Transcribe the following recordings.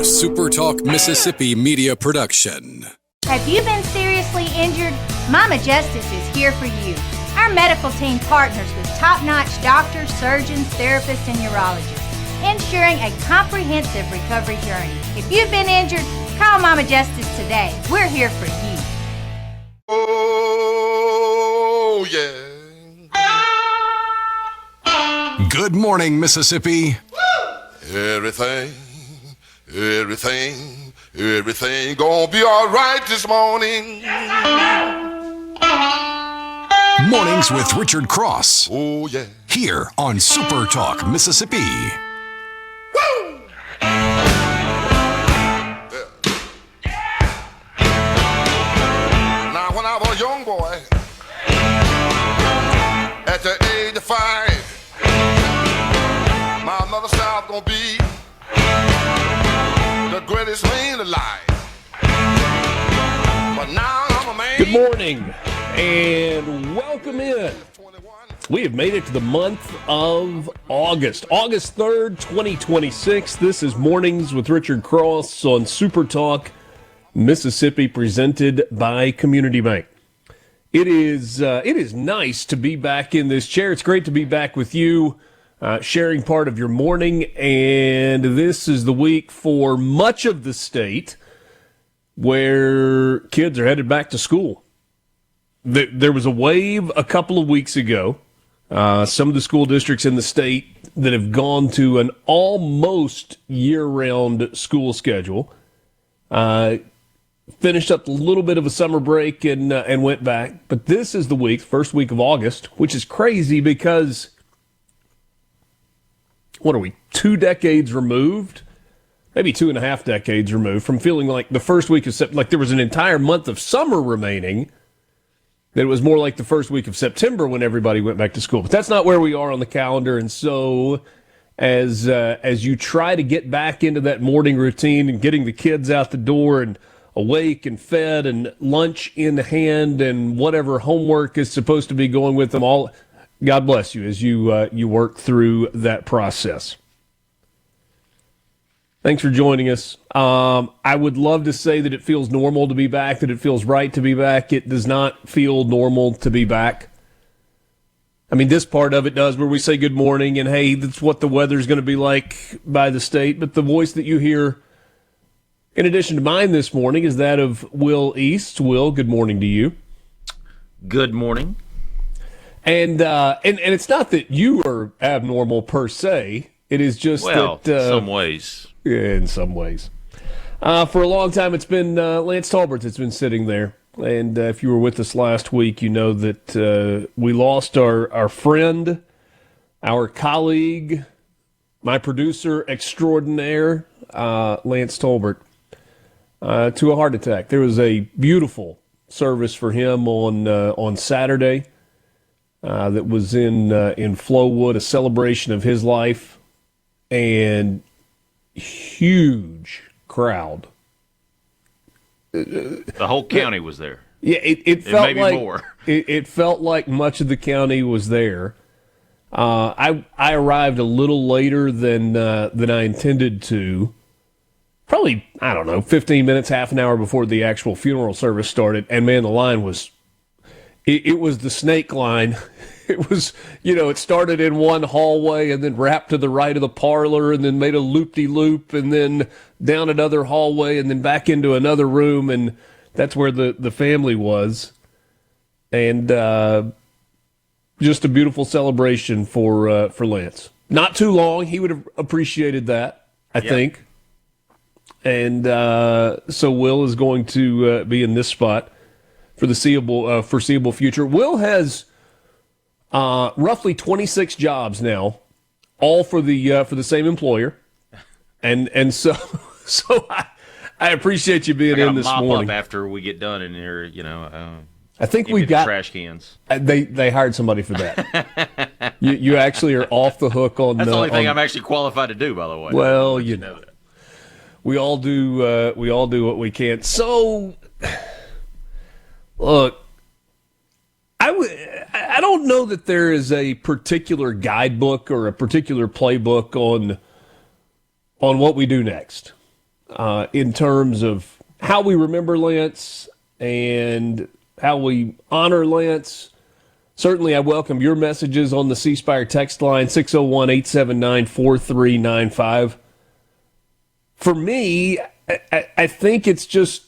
SuperTalk Mississippi Media production. Have you been seriously injured? Mama Justice is here for you. Our medical team partners with top-notch doctors, surgeons, therapists, and urologists, ensuring a comprehensive recovery journey. If you've been injured, call Mama Justice today. We're here for you. Oh, yeah. Good morning, Mississippi. Everything gonna be all right this morning. Mornings with Richard Cross. Oh, yeah. Here on SuperTalk Mississippi. Woo! Now, when I was a young boy, at the age of 5, my mother said I was gonna be the greatest man alive. But now I'm a man. Good morning and welcome in. We have made it to the month of August. August 3rd, 2026. This is Mornings with Richard Cross on SuperTalk Mississippi, presented by Community Bank. It is nice to be back in this chair. It's great to be back with you, sharing part of your morning. And this is the week for much of the state where kids are headed back to school. There was a wave a couple of weeks ago. Some of the school districts in the state that have gone to an almost year-round school schedule finished up a little bit of a summer break and went back. But this is the week, first week of August, which is crazy because, what are we, 2 decades removed? Maybe 2.5 decades removed from feeling like the first week of September, like there was an entire month of summer remaining. That it was more like the first week of September when everybody went back to school. But that's not where we are on the calendar. And so as you try to get back into that morning routine and getting the kids out the door and awake and fed and lunch in hand and whatever homework is supposed to be going with them all, God bless you as you work through that process. Thanks for joining us. I would love to say that it feels normal to be back, that it feels right to be back. It does not feel normal to be back. I mean, this part of it does, where we say good morning and, hey, that's what the weather's going to be like by the state. But the voice that you hear, in addition to mine this morning, is that of Will East. Will, good morning to you. Good morning. And it's not that you are abnormal per se. It is just that... some ways. In some ways. For a long time, it's been Lance Tolbert that's been sitting there. And if you were with us last week, you know that we lost our friend, our colleague, my producer extraordinaire, Lance Tolbert, to a heart attack. There was a beautiful service for him on Saturday that was in Flowood, a celebration of his life, and huge crowd. The whole county was there. Yeah, it felt maybe like more. It felt like much of the county was there. I arrived a little later than I intended to. Probably, I don't know, 15 minutes, half an hour before the actual funeral service started. And man, the line was, it was the snake line. It was, it started in one hallway and then wrapped to the right of the parlor and then made a loop-de-loop and then down another hallway and then back into another room. And that's where the family was. And just a beautiful celebration for Lance. Not too long. He would have appreciated that, I think. And so Will is going to be in this spot for the foreseeable future. Will has... roughly 26 jobs now, all for the same employer, and so I appreciate you being in this morning. Mop up after we get done in here, I think we got trash cans. They hired somebody for that. you actually are off the hook on. That's the only thing I'm actually qualified to do, by the way. Well, you know that. We all do. We all do what we can. So, look. I don't know that there is a particular guidebook or a particular playbook on what we do next. in terms of how we remember Lance and how we honor Lance. Certainly, I welcome your messages on the C Spire text line, 601-879-4395. For me, I think it's just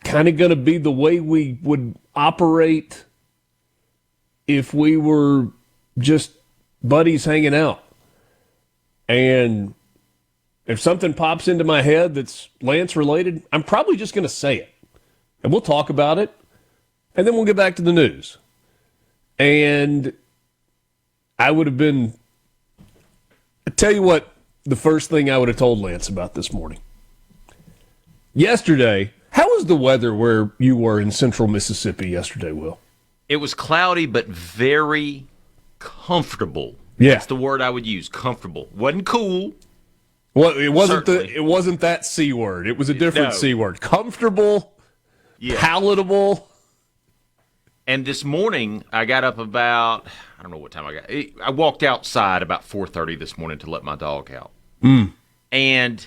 kind of going to be the way we would operate if we were just buddies hanging out. And if something pops into my head that's Lance related, I'm probably just going to say it. And we'll talk about it. And then we'll get back to the news. And I would have been, I tell you what, the first thing I would have told Lance about this morning. Yesterday, how was the weather where you were in central Mississippi yesterday, Will? It was cloudy, but very comfortable. Yeah. That's the word I would use, comfortable. Wasn't cool. Well, it wasn't Certainly. it wasn't that C word. It was a different No. C word. Comfortable, Yeah. palatable. And this morning, I got up about, I don't know what time I walked outside about 4:30 this morning to let my dog out. And,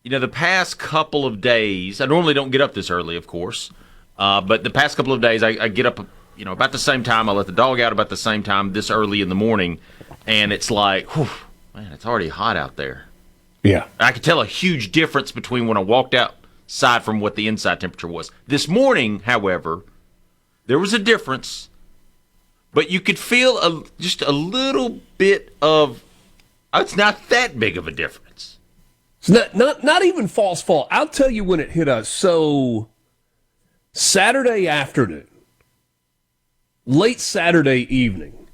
the past couple of days, I normally don't get up this early, of course, but the past couple of days, I get up, about the same time. I let the dog out about the same time this early in the morning, and it's like, whew, man, it's already hot out there. Yeah. I could tell a huge difference between when I walked outside from what the inside temperature was. This morning, however, there was a difference, but you could feel just a little bit of, it's not that big of a difference. It's not even false fault. I'll tell you when it hit us. So Saturday afternoon, late Saturday evening,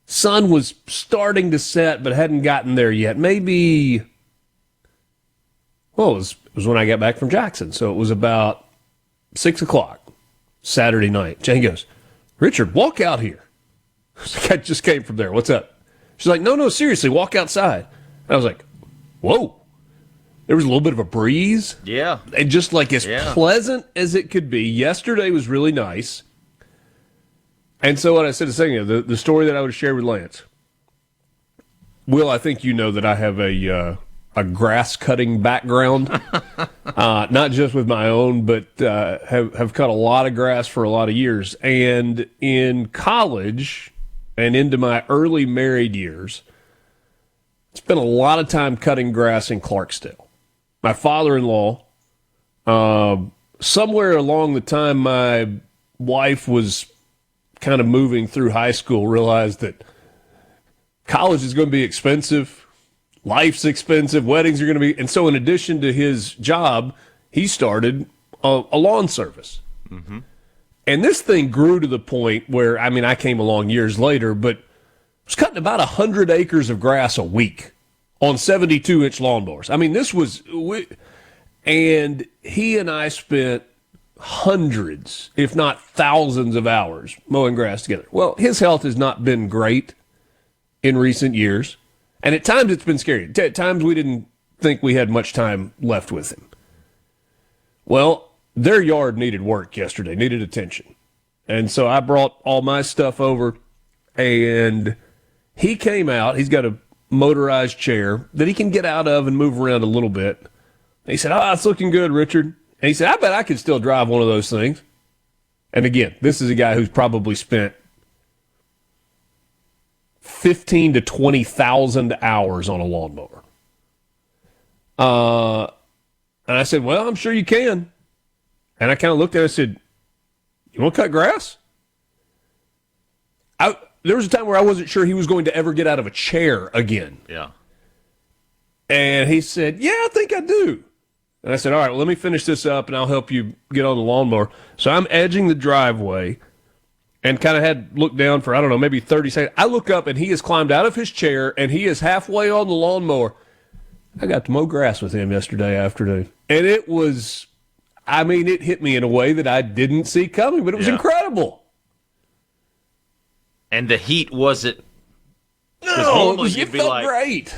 sun was starting to set but hadn't gotten there yet. Maybe, it was when I got back from Jackson. So it was about 6 o'clock. Saturday night. Jane goes, Richard, walk out here. I just came from there. What's up? She's like, no, seriously, walk outside. And I was like, whoa. There was a little bit of a breeze. Yeah. And just like as pleasant as it could be. Yesterday was really nice. And so what I said a second ago, the story that I would share with Lance. Will, I think you know that I have a grass cutting background, not just with my own, but have cut a lot of grass for a lot of years. And in college and into my early married years, spent a lot of time cutting grass in Clarksdale. My father-in-law, somewhere along the time my wife was kind of moving through high school, realized that college is going to be expensive. Life's expensive. Weddings are going to be. And so in addition to his job, he started a lawn service. Mm-hmm. And this thing grew to the point where, I came along years later, but was cutting about 100 acres of grass a week on 72-inch lawnmowers. This was, and he and I spent hundreds, if not thousands of hours mowing grass together. Well, his health has not been great in recent years. And at times it's been scary. At times we didn't think we had much time left with him. Well, their yard needed work yesterday, needed attention. And so I brought all my stuff over, and he came out. He's got a motorized chair that he can get out of and move around a little bit. And he said, it's looking good, Richard. And he said, I bet I could still drive one of those things. And again, this is a guy who's probably spent 15 to 20,000 hours on a lawnmower. And I said, well, I'm sure you can. And I kind of looked at it and said, you want to cut grass? There was a time where I wasn't sure he was going to ever get out of a chair again. Yeah. And he said, yeah, I think I do. And I said, all right, well, let me finish this up and I'll help you get on the lawnmower. So I'm edging the driveway and kind of had looked down for, maybe 30 seconds. I look up and he has climbed out of his chair and he is halfway on the lawnmower. I got to mow grass with him yesterday afternoon. And it was, it hit me in a way that I didn't see coming, but it was incredible. And the heat wasn't. No, it felt great.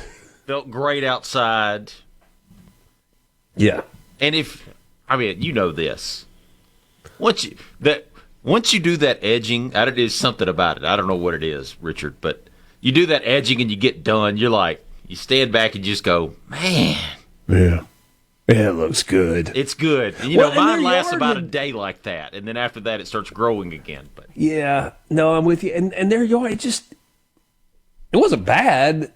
Felt great outside. Yeah. And you know this. Once you do that edging, there's something about it. I don't know what it is, Richard, but you do that edging and you get done, you're like, you stand back and just go, man. Yeah. Yeah, it looks good. It's good. And, mine lasts about a day like that, and then after that it starts growing again. But yeah, no, I'm with you. And their yard, it wasn't bad.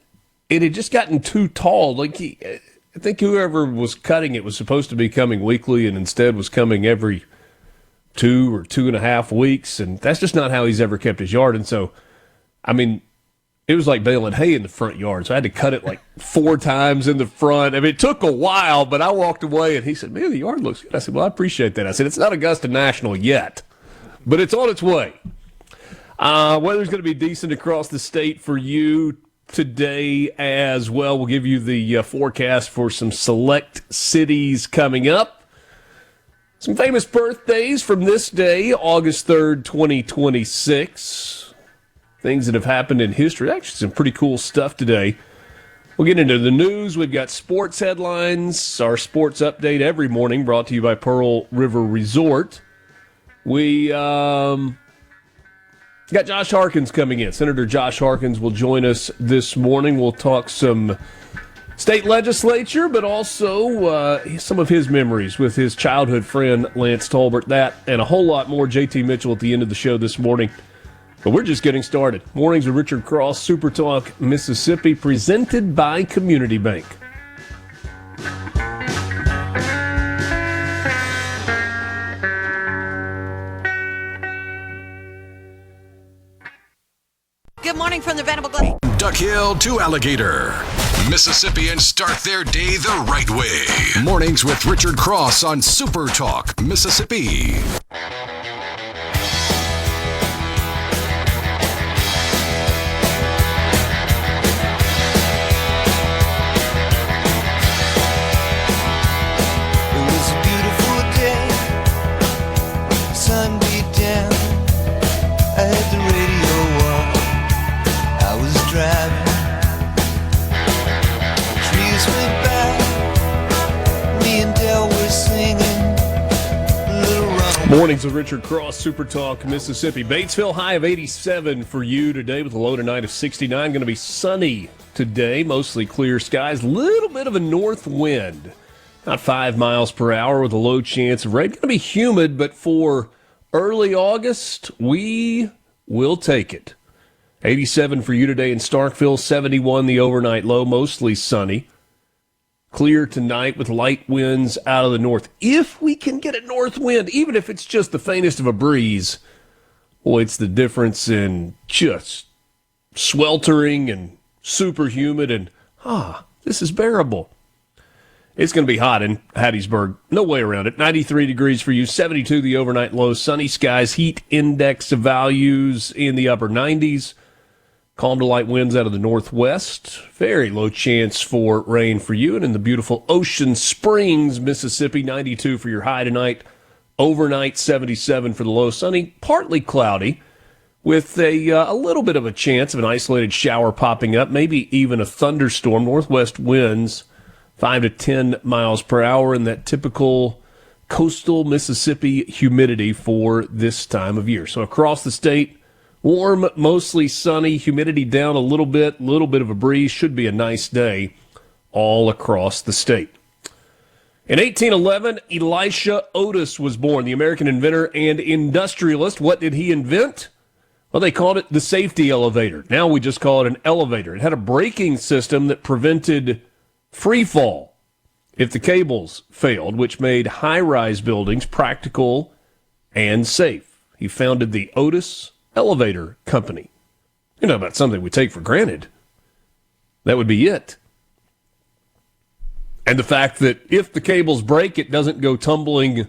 It had just gotten too tall. Like I think whoever was cutting it was supposed to be coming weekly, and instead was coming every 2 or 2.5 weeks, and that's just not how he's ever kept his yard. And so, I mean, it was like baling hay in the front yard, so I had to cut it like 4 times in the front. I mean, it took a while, but I walked away, and he said, man, the yard looks good. I said, well, I appreciate that. I said, it's not Augusta National yet, but it's on its way. Weather's going to be decent across the state for you today as well. We'll give you the forecast for some select cities coming up. Some famous birthdays from this day, August 3rd, 2026. Things that have happened in history. Actually, some pretty cool stuff today. We'll get into the news. We've got sports headlines, our sports update every morning brought to you by Pearl River Resort. We got Josh Harkins coming in. Senator Josh Harkins will join us this morning. We'll talk some state legislature, but also some of his memories with his childhood friend, Lance Tolbert. That and a whole lot more. JT Mitchell at the end of the show this morning. But we're just getting started. Mornings with Richard Cross, Super Talk Mississippi, presented by Community Bank. Good morning from the Venable Glade. Duck Hill to Alligator. Mississippians start their day the right way. Mornings with Richard Cross on Super Talk Mississippi. Mornings with Richard Cross, Super Talk, Mississippi. Batesville, high of 87 for you today with a low tonight of 69. Going to be sunny today, mostly clear skies. Little bit of a north wind, about 5 miles per hour with a low chance of rain. Going to be humid, but for early August, we will take it. 87 for you today in Starkville, 71 the overnight low, mostly sunny. Clear tonight with light winds out of the north. If we can get a north wind, even if it's just the faintest of a breeze, boy, it's the difference in just sweltering and super humid and, this is bearable. It's going to be hot in Hattiesburg. No way around it. 93 degrees for you, 72 the overnight low. Sunny skies, heat index values in the upper 90s. Calm to light winds out of the northwest. Very low chance for rain for you. And in the beautiful Ocean Springs, Mississippi, 92 for your high tonight. Overnight, 77 for the low. Sunny, partly cloudy, with a little bit of a chance of an isolated shower popping up, maybe even a thunderstorm. Northwest winds, 5 to 10 miles per hour, and that typical coastal Mississippi humidity for this time of year. So across the state, warm, mostly sunny, humidity down a little bit of a breeze. Should be a nice day all across the state. In 1811, Elisha Otis was born, the American inventor and industrialist. What did he invent? Well, they called it the safety elevator. Now we just call it an elevator. It had a braking system that prevented free fall if the cables failed, which made high-rise buildings practical and safe. He founded the Otis Elevator Company. You know, about something we take for granted. That would be it. And the fact that if the cables break, it doesn't go tumbling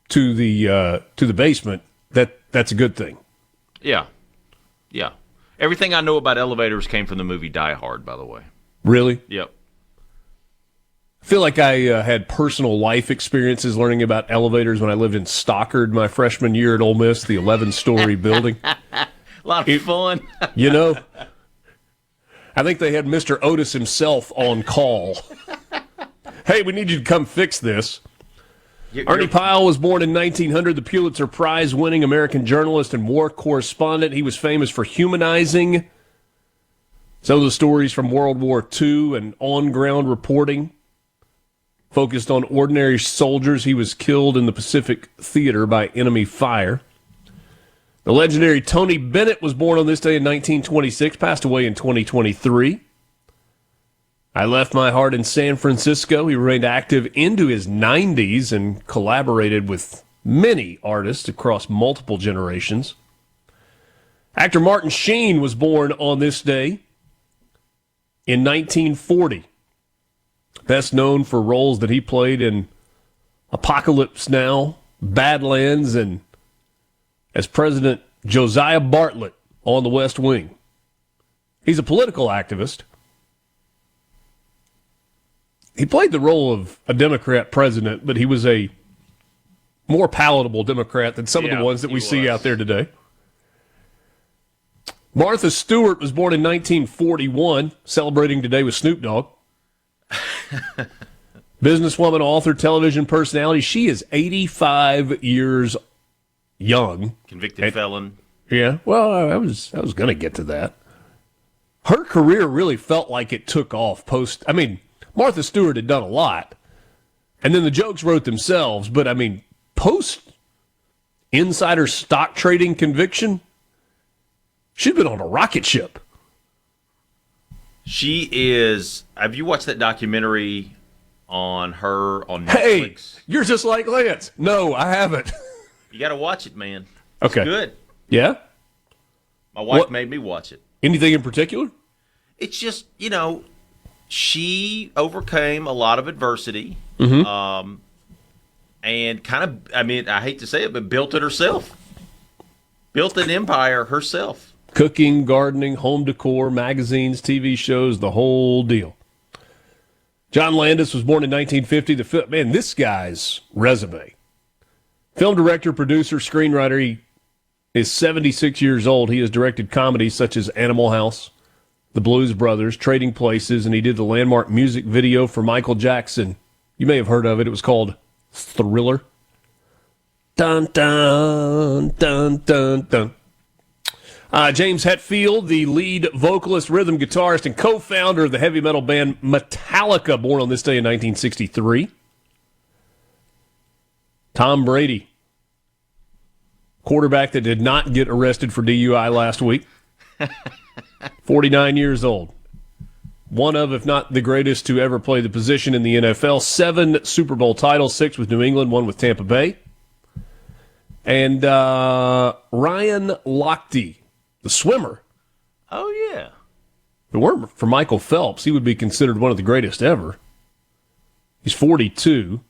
to the basement. That's a good thing. Yeah. Everything I know about elevators came from the movie Die Hard, by the way. Really? Yep. I feel like I had personal life experiences learning about elevators when I lived in Stockard my freshman year at Ole Miss, the 11-story building. A lot of fun. You know, I think they had Mr. Otis himself on call. Hey, we need you to come fix this. Ernie Pyle was born in 1900, the Pulitzer Prize-winning American journalist and war correspondent. He was famous for humanizing Some of the stories from World War II and on-ground reporting focused on ordinary soldiers. He was killed in the Pacific Theater by enemy fire. The legendary Tony Bennett was born on this day in 1926, passed away in 2023. I Left My Heart in San Francisco. He remained active into his 90s and collaborated with many artists across multiple generations. Actor Martin Sheen was born on this day in 1940. Best known for roles that he played in Apocalypse Now, Badlands, and as President Josiah Bartlett on The West Wing. He's a political activist. He played the role of a Democrat president, but he was a more palatable Democrat than some of the ones that we see out there today. Martha Stewart was born in 1941, celebrating today with Snoop Dogg. Businesswoman, author, television personality. She is 85 years young. Convicted felon. Yeah, well, I was going to get to that. Her career really felt like it took off Martha Stewart had done a lot, and then the jokes wrote themselves, but post insider stock trading conviction, she'd been on a rocket ship. She is. Have you watched that documentary on her on Netflix? Hey, you're just like Lance. No, I haven't. You got to watch it, man. Okay. It's good. Yeah? My wife made me watch it. Anything in particular? It's just, she overcame a lot of adversity. Mm-hmm. And kind of, I hate to say it, but built it herself. Built an empire herself. Cooking, gardening, home decor, magazines, TV shows, the whole deal. John Landis was born in 1950. Man, this guy's resume. Film director, producer, screenwriter. He is 76 years old. He has directed comedies such as Animal House, The Blues Brothers, Trading Places, and he did the landmark music video for Michael Jackson. You may have heard of it. It was called Thriller. Dun, dun, dun, dun, dun. James Hetfield, the lead vocalist, rhythm guitarist, and co-founder of the heavy metal band Metallica, born on this day in 1963. Tom Brady, quarterback that did not get arrested for DUI last week. 49 years old. One of, if not the greatest to ever play the position in the NFL. 7 Super Bowl titles, 6 with New England, 1 with Tampa Bay. And Ryan Lochte, the swimmer. Oh, yeah. If it weren't for Michael Phelps, he would be considered one of the greatest ever. He's 42.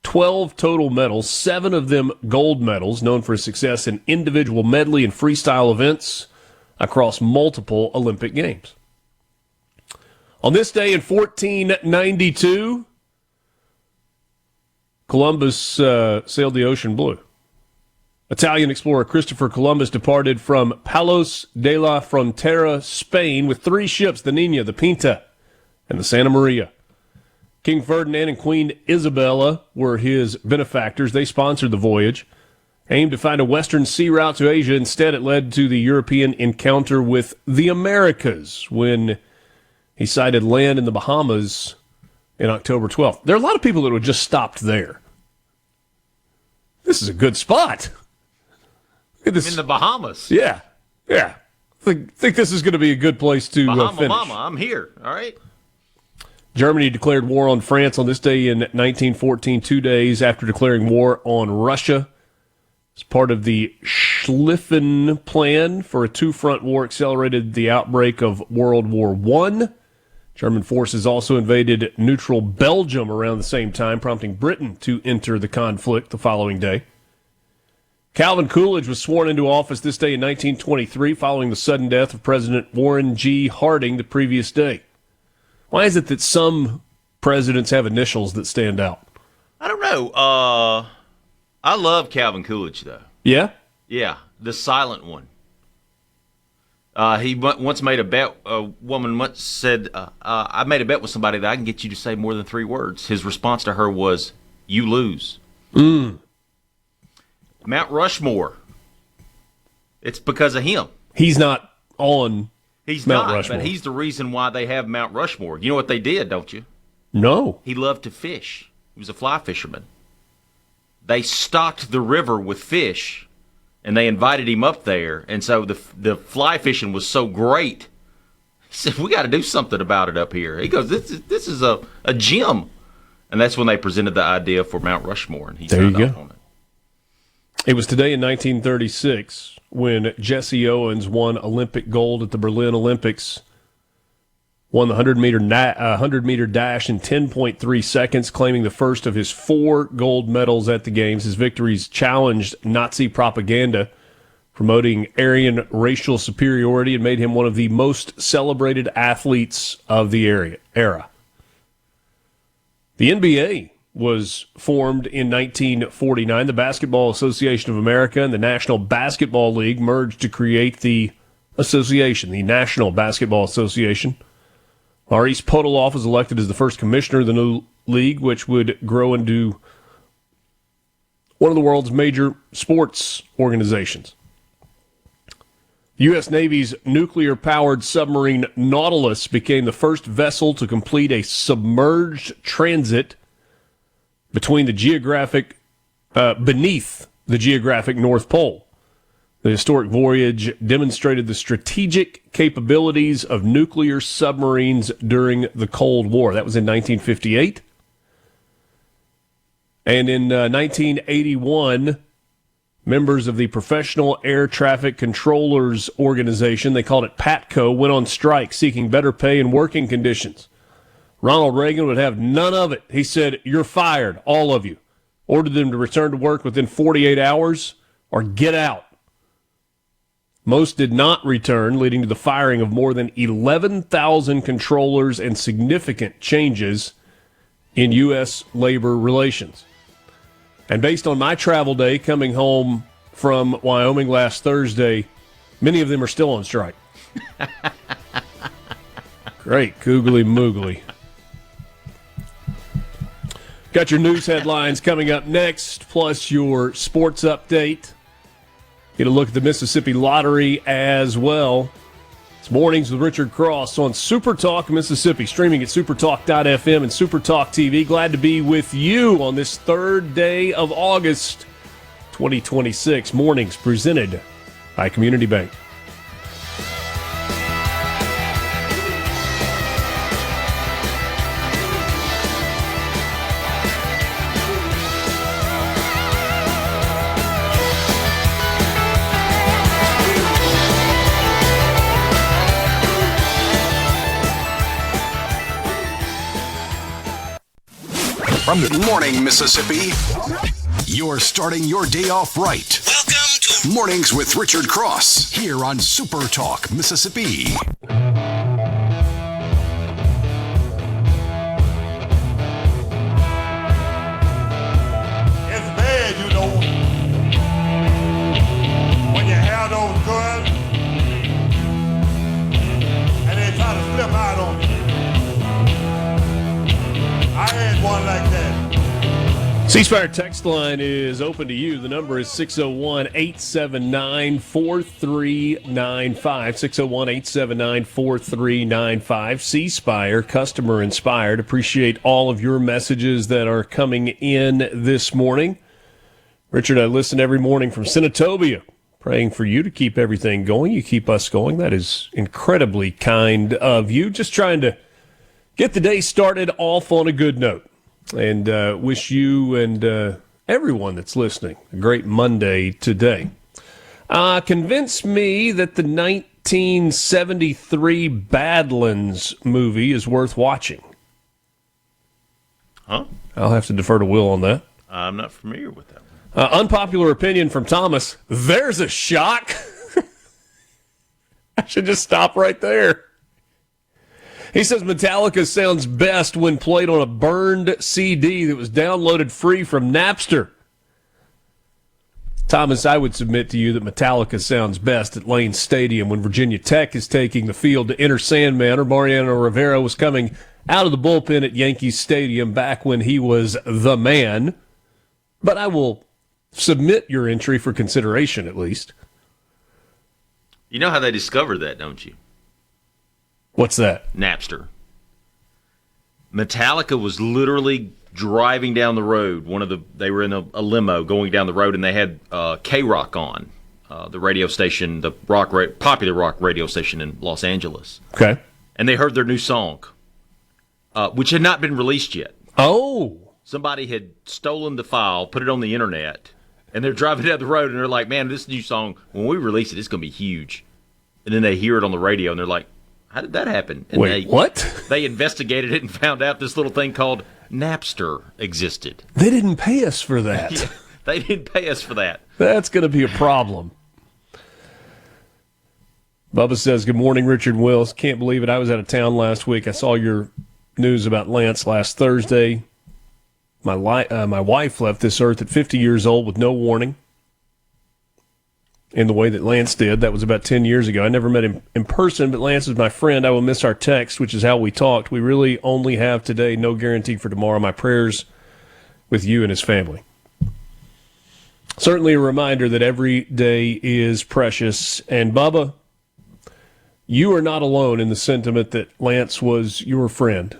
12 total medals, 7 of them gold medals, known for his success in individual medley and freestyle events across multiple Olympic Games. On this day in 1492, Columbus sailed the ocean blue. Italian explorer Christopher Columbus departed from Palos de la Frontera, Spain, with 3 ships, the Niña, the Pinta, and the Santa Maria. King Ferdinand and Queen Isabella were his benefactors. They sponsored the voyage, aimed to find a western sea route to Asia. Instead, it led to the European encounter with the Americas when he sighted land in the Bahamas in October 12th. There are a lot of people that would just stopped there. This is a good spot. Look at this. In the Bahamas. Yeah. Think this is going to be a good place to finish. Mama, I'm here. All right. Germany declared war on France on this day in 1914, 2 days after declaring war on Russia. As part of the Schlieffen Plan for a 2-front war accelerated the outbreak of World War I. German forces also invaded neutral Belgium around the same time, prompting Britain to enter the conflict the following day. Calvin Coolidge was sworn into office this day in 1923 following the sudden death of President Warren G. Harding the previous day. Why is it that some presidents have initials that stand out? I don't know. I love Calvin Coolidge, though. Yeah? Yeah, the silent one. He once made a bet. A woman once said, I made a bet with somebody that I can get you to say more than 3 words. His response to her was, you lose. Mount Rushmore. It's because of him. He's not on He's Mount not, Rushmore. but he's the reason why they have Mount Rushmore. You know what they did, don't you? No. He loved to fish. He was a fly fisherman. They stocked the river with fish, and they invited him up there. And so the fly fishing was so great. He said, "We got to do something about it up here." He goes, "This is a gem," and that's when they presented the idea for Mount Rushmore, and he signed off on it. It was today in 1936 when Jesse Owens won Olympic gold at the Berlin Olympics. Won the 100-meter dash in 10.3 seconds, claiming the first of his 4 gold medals at the Games. His victories challenged Nazi propaganda, promoting Aryan racial superiority, and made him one of the most celebrated athletes of the era. The NBA was formed in 1949. The Basketball Association of America and the National Basketball League merged to create the association, the National Basketball Association. Maurice Podoloff was elected as the first commissioner of the new league, which would grow into one of the world's major sports organizations. The U.S. Navy's nuclear-powered submarine Nautilus became the first vessel to complete a submerged transit beneath the geographic North Pole. The historic voyage demonstrated the strategic capabilities of nuclear submarines during the Cold War. That was in 1958. And in 1981, members of the Professional Air Traffic Controllers Organization, they called it PATCO, went on strike seeking better pay and working conditions. Ronald Reagan would have none of it. He said, "You're fired, all of you." Ordered them to return to work within 48 hours or get out. Most did not return, leading to the firing of more than 11,000 controllers and significant changes in U.S. labor relations. And based on my travel day coming home from Wyoming last Thursday, many of them are still on strike. Great, googly moogly. Got your news headlines coming up next, plus your sports update. Get a look at the Mississippi Lottery as well. It's Mornings with Richard Cross on SuperTalk Mississippi, streaming at supertalk.fm and SuperTalk TV. Glad to be with you on this third day of August 2026. Mornings presented by Community Bank. From Good Morning, Mississippi. You're starting your day off right. Welcome to Mornings with Richard Cross here on Super Talk, Mississippi. It's bad, you know, when you have those guns and they try to slip out on you. I had one like that. C-Spire text line is open to you. The number is 601-879-4395. 601-879-4395. C-Spire, customer inspired. Appreciate all of your messages that are coming in this morning. Richard, I listen every morning from Senatobia, praying for you to keep everything going. You keep us going. That is incredibly kind of you. Just trying to get the day started off on a good note. And wish you and everyone that's listening a great Monday today. Convince me that the 1973 Badlands movie is worth watching. Huh? I'll have to defer to Will on that. I'm not familiar with that one. Unpopular opinion from Thomas. There's a shock. I should just stop right there. He says Metallica sounds best when played on a burned CD that was downloaded free from Napster. Thomas, I would submit to you that Metallica sounds best at Lane Stadium when Virginia Tech is taking the field to enter Sandman, or Mariano Rivera was coming out of the bullpen at Yankee Stadium back when he was the man. But I will submit your entry for consideration, at least. You know how they discovered that, don't you? What's that? Napster. Metallica was literally driving down the road. They were in a limo going down the road, and they had K-Rock on, the radio station, the popular rock radio station in Los Angeles. Okay. And they heard their new song, which had not been released yet. Oh. Somebody had stolen the file, put it on the internet, and they're driving down the road, and they're like, man, this new song, when we release it, it's going to be huge. And then they hear it on the radio, and they're like, how did that happen? And what? They investigated it and found out this little thing called Napster existed. They didn't pay us for that. Yeah, they didn't pay us for that. That's going to be a problem. Bubba says, good morning, Richard Wills. Can't believe it. I was out of town last week. I saw your news about Lance last Thursday. My wife left this earth at 50 years old with no warning in the way that Lance did. That was about 10 years ago. I never met him in person, but Lance is my friend. I will miss our text, which is how we talked. We really only have today, no guarantee for tomorrow. My prayers with you and his family. Certainly a reminder that every day is precious. And Bubba, you are not alone in the sentiment that Lance was your friend.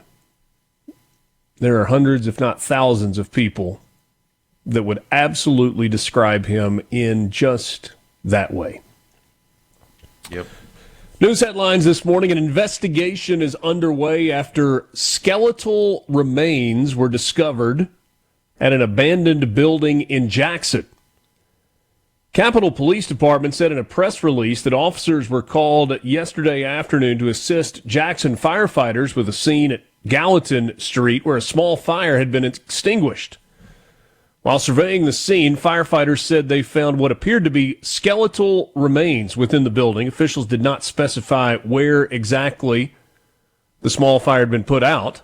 There are hundreds, if not thousands, of people that would absolutely describe him in just that way. Yep. News headlines this morning. An investigation is underway after skeletal remains were discovered at an abandoned building in Jackson. Capitol Police Department said in a press release that officers were called yesterday afternoon to assist Jackson firefighters with a scene at Gallatin Street where a small fire had been extinguished. While surveying the scene, firefighters said they found what appeared to be skeletal remains within the building. Officials did not specify where exactly the small fire had been put out.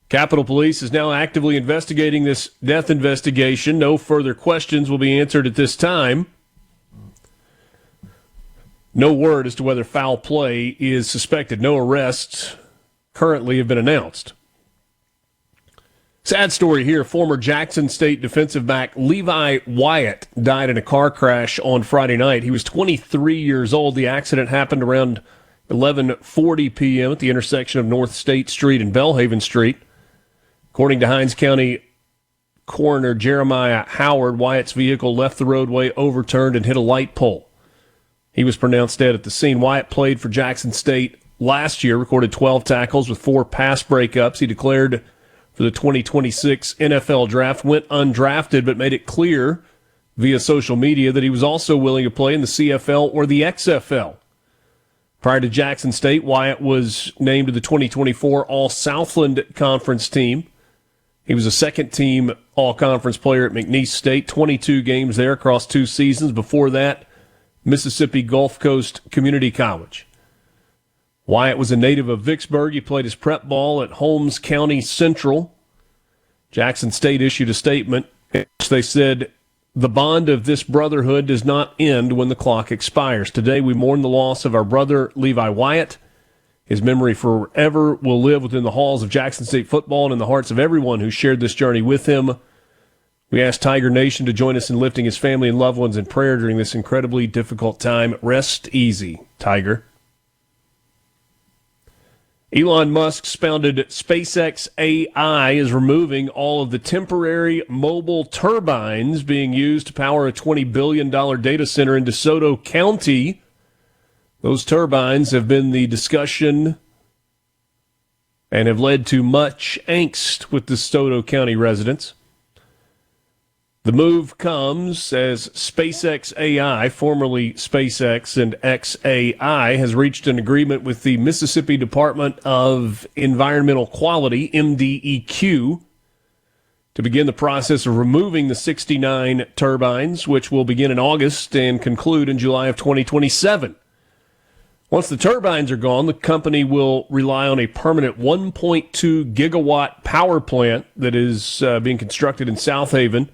Capitol Police is now actively investigating this death investigation. No further questions will be answered at this time. No word as to whether foul play is suspected. No arrests currently have been announced. Sad story here. Former Jackson State defensive back Levi Wyatt died in a car crash on Friday night. He was 23 years old. The accident happened around 11:40 p.m. at the intersection of North State Street and Belhaven Street. According to Hinds County Coroner Jeremiah Howard, Wyatt's vehicle left the roadway, overturned, and hit a light pole. He was pronounced dead at the scene. Wyatt played for Jackson State last year, recorded 12 tackles with 4 pass breakups. He declared for the 2026 NFL Draft, went undrafted, but made it clear via social media that he was also willing to play in the CFL or the XFL. Prior to Jackson State, Wyatt was named to the 2024 All-Southland Conference team. He was a second-team All-Conference player at McNeese State, 22 games there across 2 seasons. Before that, Mississippi Gulf Coast Community College. Wyatt was a native of Vicksburg. He played his prep ball at Holmes County Central. Jackson State issued a statement in which they said, "The bond of this brotherhood does not end when the clock expires. Today we mourn the loss of our brother Levi Wyatt. His memory forever will live within the halls of Jackson State football and in the hearts of everyone who shared this journey with him. We ask Tiger Nation to join us in lifting his family and loved ones in prayer during this incredibly difficult time. Rest easy, Tiger." Elon Musk's founded SpaceX AI is removing all of the temporary mobile turbines being used to power a $20 billion data center in DeSoto County. Those turbines have been the discussion and have led to much angst with DeSoto County residents. The move comes as SpaceX AI, formerly SpaceX and XAI, has reached an agreement with the Mississippi Department of Environmental Quality, MDEQ, to begin the process of removing the 69 turbines, which will begin in August and conclude in July of 2027. Once the turbines are gone, the company will rely on a permanent 1.2 gigawatt power plant that is being constructed in South Haven,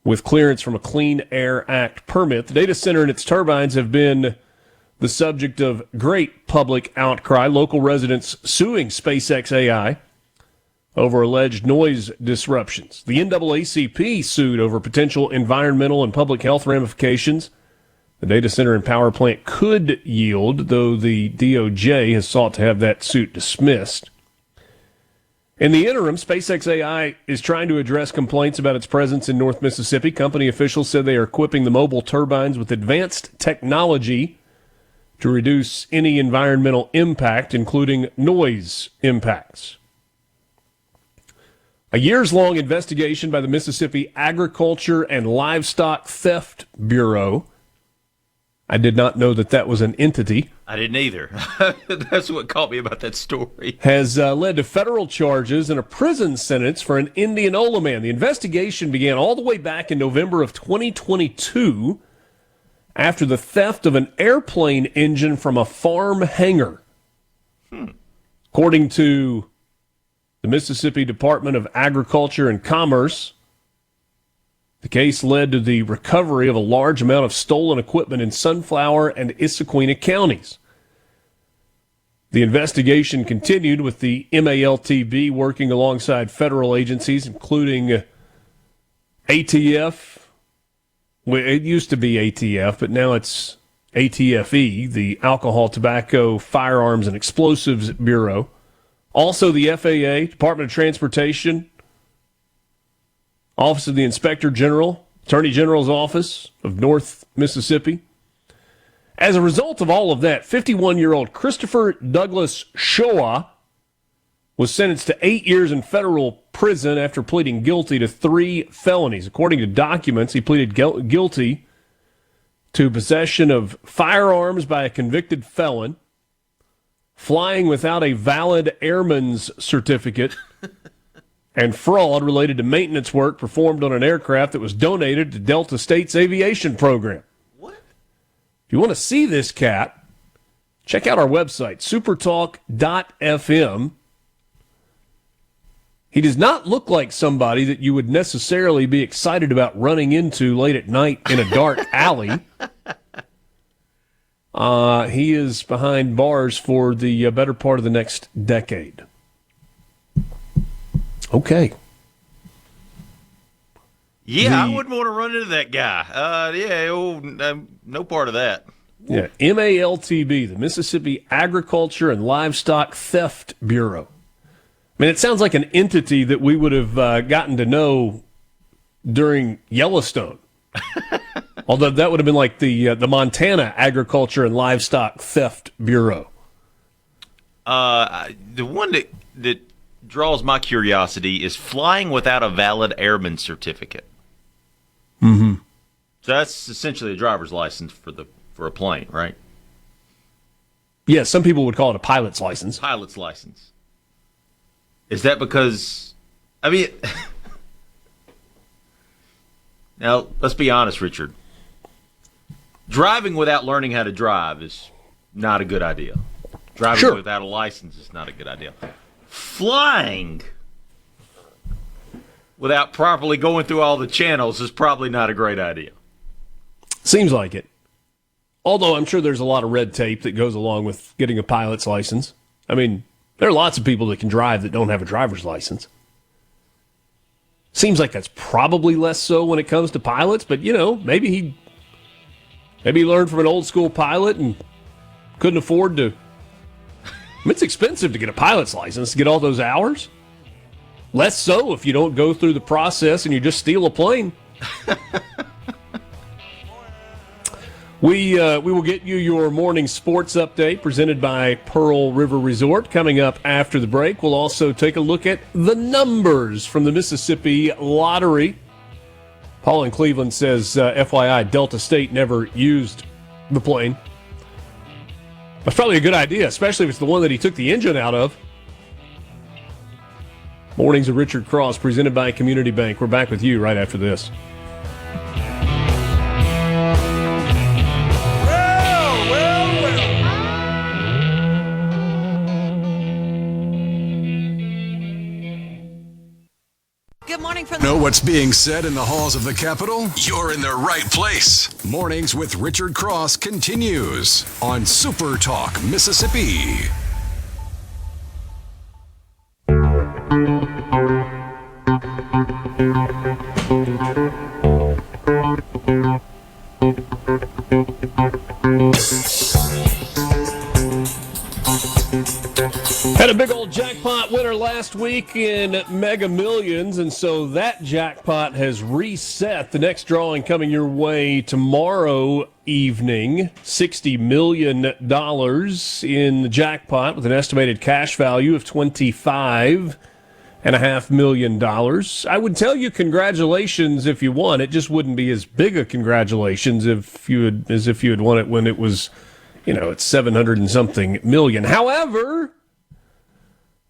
with clearance from a Clean Air Act permit. The data center and its turbines have been the subject of great public outcry. Local residents suing SpaceX AI over alleged noise disruptions. The NAACP sued over potential environmental and public health ramifications The data center and power plant could yield, though the DOJ has sought to have that suit dismissed. In the interim, SpaceX AI is trying to address complaints about its presence in North Mississippi. Company officials said they are equipping the mobile turbines with advanced technology to reduce any environmental impact, including noise impacts. A years-long investigation by the Mississippi Agriculture and Livestock Theft Bureau. I did not know that was an entity. I didn't either. That's what caught me about that story. Has led to federal charges and a prison sentence for an Indianola man. The investigation began all the way back in November of 2022 after the theft of an airplane engine from a farm hangar. According to the Mississippi Department of Agriculture and Commerce, the case led to the recovery of a large amount of stolen equipment in Sunflower and Issaquena counties. The investigation continued with the MALTB working alongside federal agencies, including ATF. Well, it used to be ATF, but now it's ATFE, the Alcohol, Tobacco, Firearms, and Explosives Bureau. Also the FAA, Department of Transportation, Office of the Inspector General, Attorney General's Office of North Mississippi. As a result of all of that, 51-year-old Christopher Douglas Shoah was sentenced to 8 years in federal prison after pleading guilty to 3 felonies. According to documents, he pleaded guilty to possession of firearms by a convicted felon, flying without a valid airman's certificate, and fraud related to maintenance work performed on an aircraft that was donated to Delta State's aviation program. What? If you want to see this cat, check out our website, supertalk.fm. He does not look like somebody that you would necessarily be excited about running into late at night in a dark alley. He is behind bars for the better part of the next decade. Okay. Yeah, I wouldn't want to run into that guy. No part of that. Yeah, MALTB, the Mississippi Agriculture and Livestock Theft Bureau. I mean, it sounds like an entity that we would have gotten to know during Yellowstone. Although that would have been like the Montana Agriculture and Livestock Theft Bureau. The one that draws my curiosity is flying without a valid airman certificate. Mm-hmm. So that's essentially a driver's license for a plane, right? Yeah, some people would call it a pilot's license. Pilot's license. Is that because, I mean, now let's be honest, Richard. Driving without learning how to drive is not a good idea. Driving without a license is not a good idea. Flying without properly going through all the channels is probably not a great idea. Seems like it. Although I'm sure there's a lot of red tape that goes along with getting a pilot's license. I mean, there are lots of people that can drive that don't have a driver's license. Seems like that's probably less so when it comes to pilots, but, maybe he learned from an old school pilot and couldn't afford to. It's expensive to get a pilot's license, to get all those hours. Less so if you don't go through the process and you just steal a plane. We will get you your morning sports update presented by Pearl River Resort coming up after the break. We'll also take a look at the numbers from the Mississippi Lottery. Paul in Cleveland says, FYI, Delta State never used the plane. That's probably a good idea, especially if it's the one that he took the engine out of. Mornings of Richard Cross, presented by Community Bank. We're back with you right after this. Good morning from Know what's being said in the halls of the Capitol? You're in the right place. Mornings with Richard Cross continues on Super Talk Mississippi. winner last week in Mega Millions, and so that jackpot has reset. The next drawing coming your way tomorrow evening, $60 million in the jackpot with an estimated cash value of $25.5 million. I would tell you congratulations if you won. It just wouldn't be as big a congratulations if you had won it when it was, it's 700 and something million. However,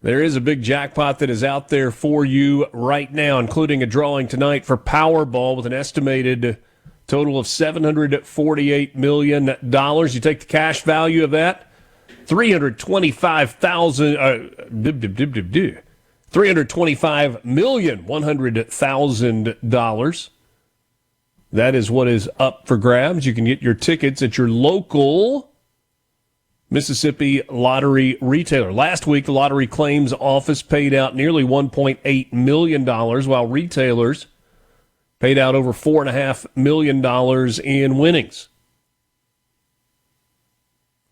there is a big jackpot that is out there for you right now, including a drawing tonight for Powerball with an estimated total of $748 million. You take the cash value of that, $325,100,000. That is what is up for grabs. You can get your tickets at your local Mississippi lottery retailer. Last week, the lottery claims office paid out nearly $1.8 million, while retailers paid out over $4.5 million in winnings.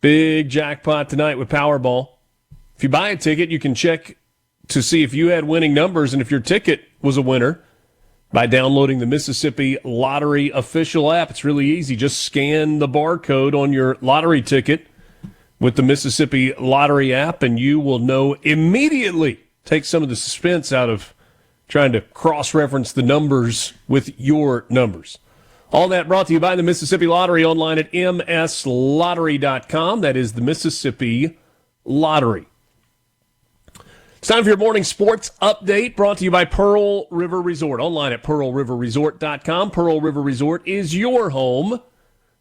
Big jackpot tonight with Powerball. If you buy a ticket, you can check to see if you had winning numbers and if your ticket was a winner by downloading the Mississippi Lottery official app. It's really easy. Just scan the barcode on your lottery ticket with the Mississippi Lottery app, and you will know immediately. Take some of the suspense out of trying to cross-reference the numbers with your numbers. All that brought to you by the Mississippi Lottery online at mslottery.com. That is the Mississippi Lottery. It's time for your morning sports update brought to you by Pearl River Resort. Online at pearlriverresort.com. Pearl River Resort is your home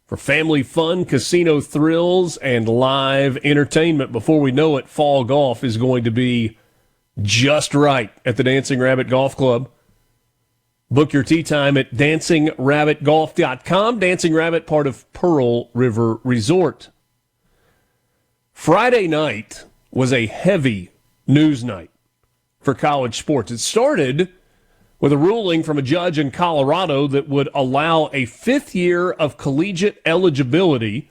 for family fun, casino thrills, and live entertainment. Before we know it, fall golf is going to be just right at the Dancing Rabbit Golf Club. Book your tee time at dancingrabbitgolf.com. Dancing Rabbit, part of Pearl River Resort. Friday night was a heavy news night for college sports. It started with a ruling from a judge in Colorado that would allow a fifth year of collegiate eligibility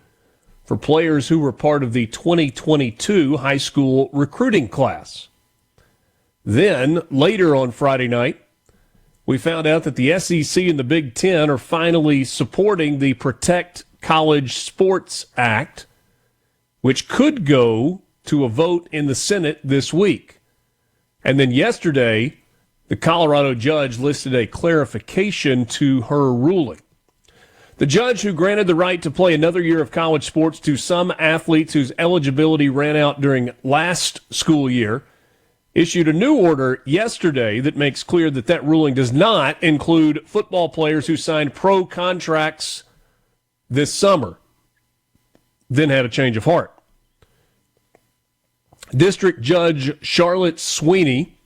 for players who were part of the 2022 high school recruiting class. Then, later on Friday night, we found out that the SEC and the Big Ten are finally supporting the Protect College Sports Act, which could go to a vote in the Senate this week. And then yesterday, the Colorado judge listed a clarification to her ruling. The judge who granted the right to play another year of college sports to some athletes whose eligibility ran out during last school year issued a new order yesterday that makes clear that that ruling does not include football players who signed pro contracts this summer, then had a change of heart. District Judge Charlotte Sweeney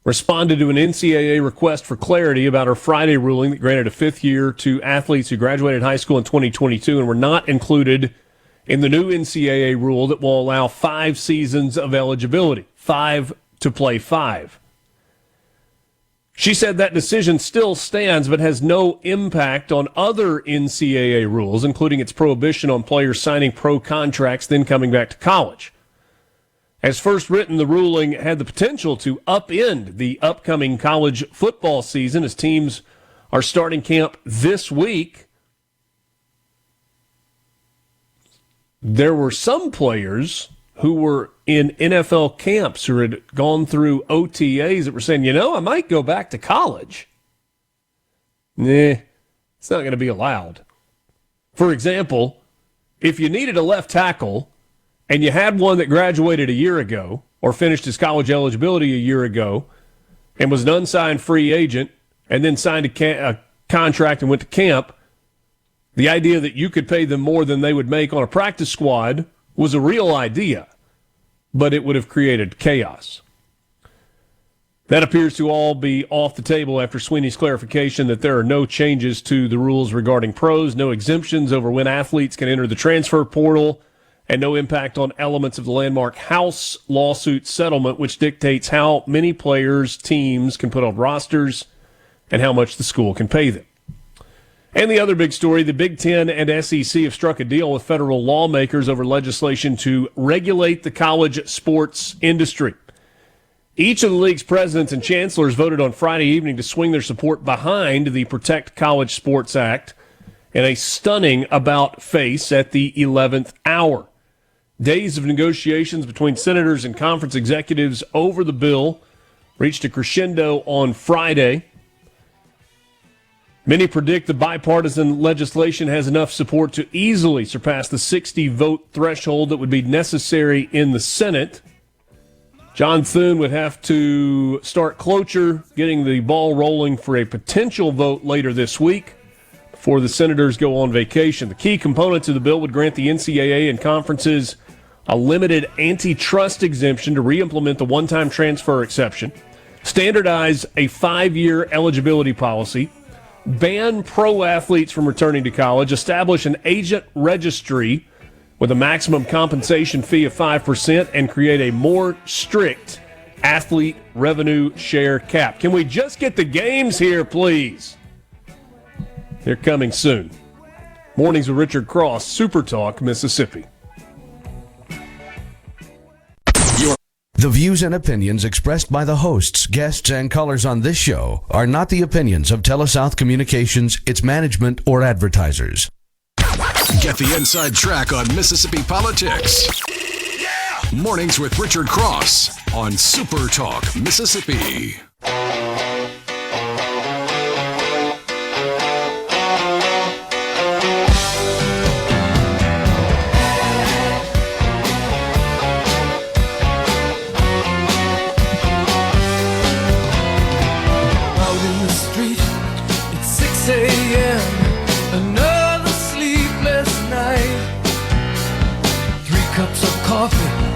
responded to an NCAA request for clarity about her Friday ruling that granted a fifth year to athletes who graduated high school in 2022 and were not included in the new NCAA rule that will allow 5 seasons of eligibility, 5 to play 5. She said that decision still stands but has no impact on other NCAA rules, including its prohibition on players signing pro contracts then coming back to college. As first written, the ruling had the potential to upend the upcoming college football season as teams are starting camp this week. There were some players who were in NFL camps who had gone through OTAs that were saying, I might go back to college. It's not going to be allowed. For example, if you needed a left tackle and you had one that graduated a year ago or finished his college eligibility a year ago and was an unsigned free agent and then signed a contract and went to camp, the idea that you could pay them more than they would make on a practice squad was a real idea, but it would have created chaos. That appears to all be off the table after Sweeney's clarification that there are no changes to the rules regarding pros, no exemptions over when athletes can enter the transfer portal, and no impact on elements of the landmark House lawsuit settlement, which dictates how many players teams can put on rosters and how much the school can pay them. And the other big story, the Big Ten and SEC have struck a deal with federal lawmakers over legislation to regulate the college sports industry. Each of the league's presidents and chancellors voted on Friday evening to swing their support behind the Protect College Sports Act in a stunning about-face at the 11th hour. Days of negotiations between senators and conference executives over the bill reached a crescendo on Friday. Many predict the bipartisan legislation has enough support to easily surpass the 60-vote threshold that would be necessary in the Senate. John Thune would have to start cloture, getting the ball rolling for a potential vote later this week before the senators go on vacation. The key components of the bill would grant the NCAA and conferences a limited antitrust exemption to re-implement the one-time transfer exception, standardize a 5-year eligibility policy, ban pro athletes from returning to college, establish an agent registry with a maximum compensation fee of 5%, and create a more strict athlete revenue share cap. Can we just get the games here, please? They're coming soon. Mornings with Richard Cross, Super Talk, Mississippi. The views and opinions expressed by the hosts, guests, and callers on this show are not the opinions of TeleSouth Communications, its management, or advertisers. Get the inside track on Mississippi politics. Mornings with Richard Cross on Super Talk Mississippi.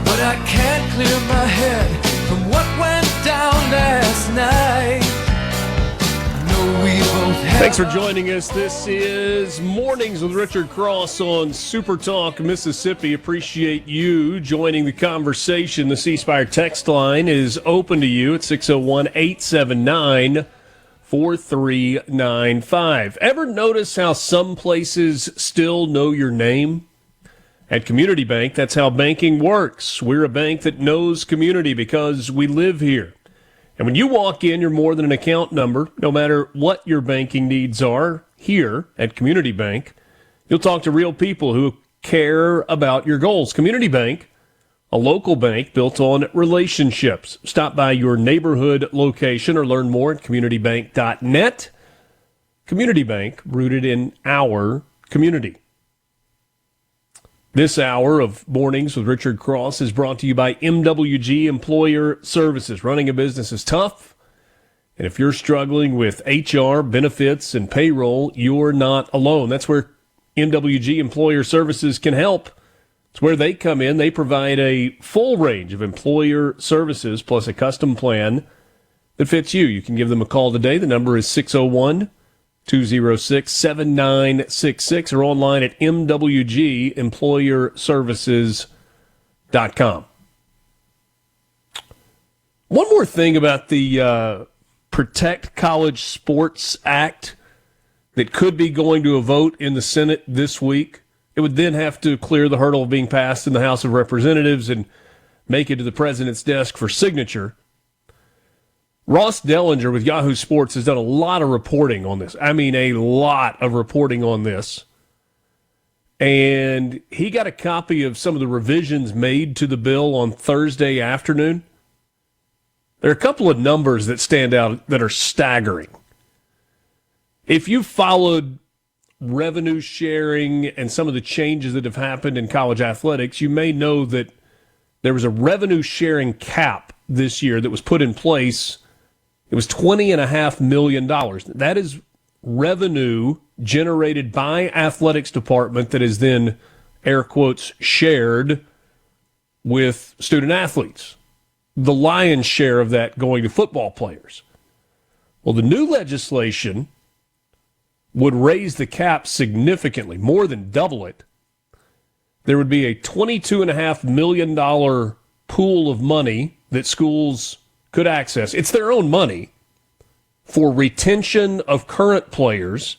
But I can't clear my head from what went down last night. Thanks for joining us. This is Mornings with Richard Cross on Super Talk Mississippi. Appreciate you joining the conversation. The C Spire text line is open to you at 601-879-4395. Ever notice how some places still know your name? At Community Bank, that's how banking works. We're a bank that knows community because we live here. And when you walk in, you're more than an account number. No matter what your banking needs are, here at Community Bank, you'll talk to real people who care about your goals. Community Bank, a local bank built on relationships. Stop by your neighborhood location or learn more at communitybank.net. Community Bank, rooted in our community. This hour of Mornings with Richard Cross is brought to you by MWG Employer Services. Running a business is tough, and if you're struggling with HR, benefits, and payroll, you're not alone. That's where MWG Employer Services can help. It's where they come in. They provide a full range of employer services plus a custom plan that fits you. You can give them a call today. The number is 601-206-7966 or online at mwgemployerservices.com. One more thing about the Protect College Sports Act that could be going to a vote in the Senate this week. It would then have to clear the hurdle of being passed in the House of Representatives and make it to the president's desk for signature. Ross Dellinger with Yahoo Sports has done a lot of reporting on this. I mean, a lot of reporting on this. And he got a copy of some of the revisions made to the bill on Thursday afternoon. There are a couple of numbers that stand out that are staggering. If you followed revenue sharing and some of the changes that have happened in college athletics, you may know that there was a revenue sharing cap this year that was put in place. It was $20.5 million. That is revenue generated by athletics department that is then, air quotes, shared with student athletes. The lion's share of that going to football players. Well, the new legislation would raise the cap significantly, more than double it. There would be a $22.5 million pool of money that schools could access. It's their own money for retention of current players,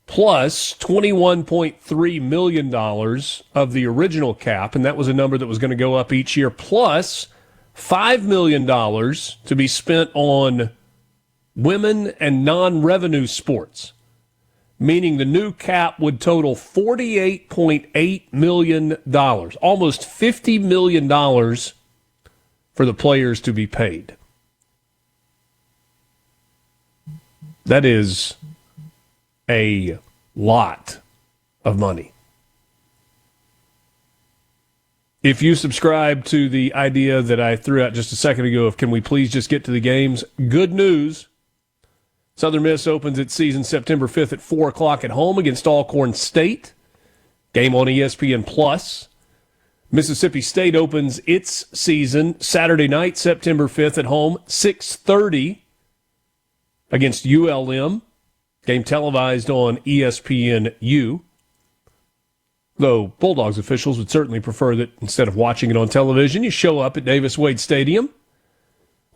plus $21.3 million of the original cap, and that was a number that was going to go up each year, plus $5 million to be spent on women and non-revenue sports, meaning the new cap would total $48.8 million, almost $50 million for the players to be paid. That is a lot of money. If you subscribe to the idea that I threw out just a second ago of can we please just get to the games, good news. Southern Miss opens its season September 5th at 4 o'clock at home against Alcorn State. Game on ESPN+. Mississippi State opens its season Saturday night, September 5th at home, 6:30 against ULM. Game televised on ESPNU. Though Bulldogs officials would certainly prefer that instead of watching it on television, you show up at Davis-Wade Stadium.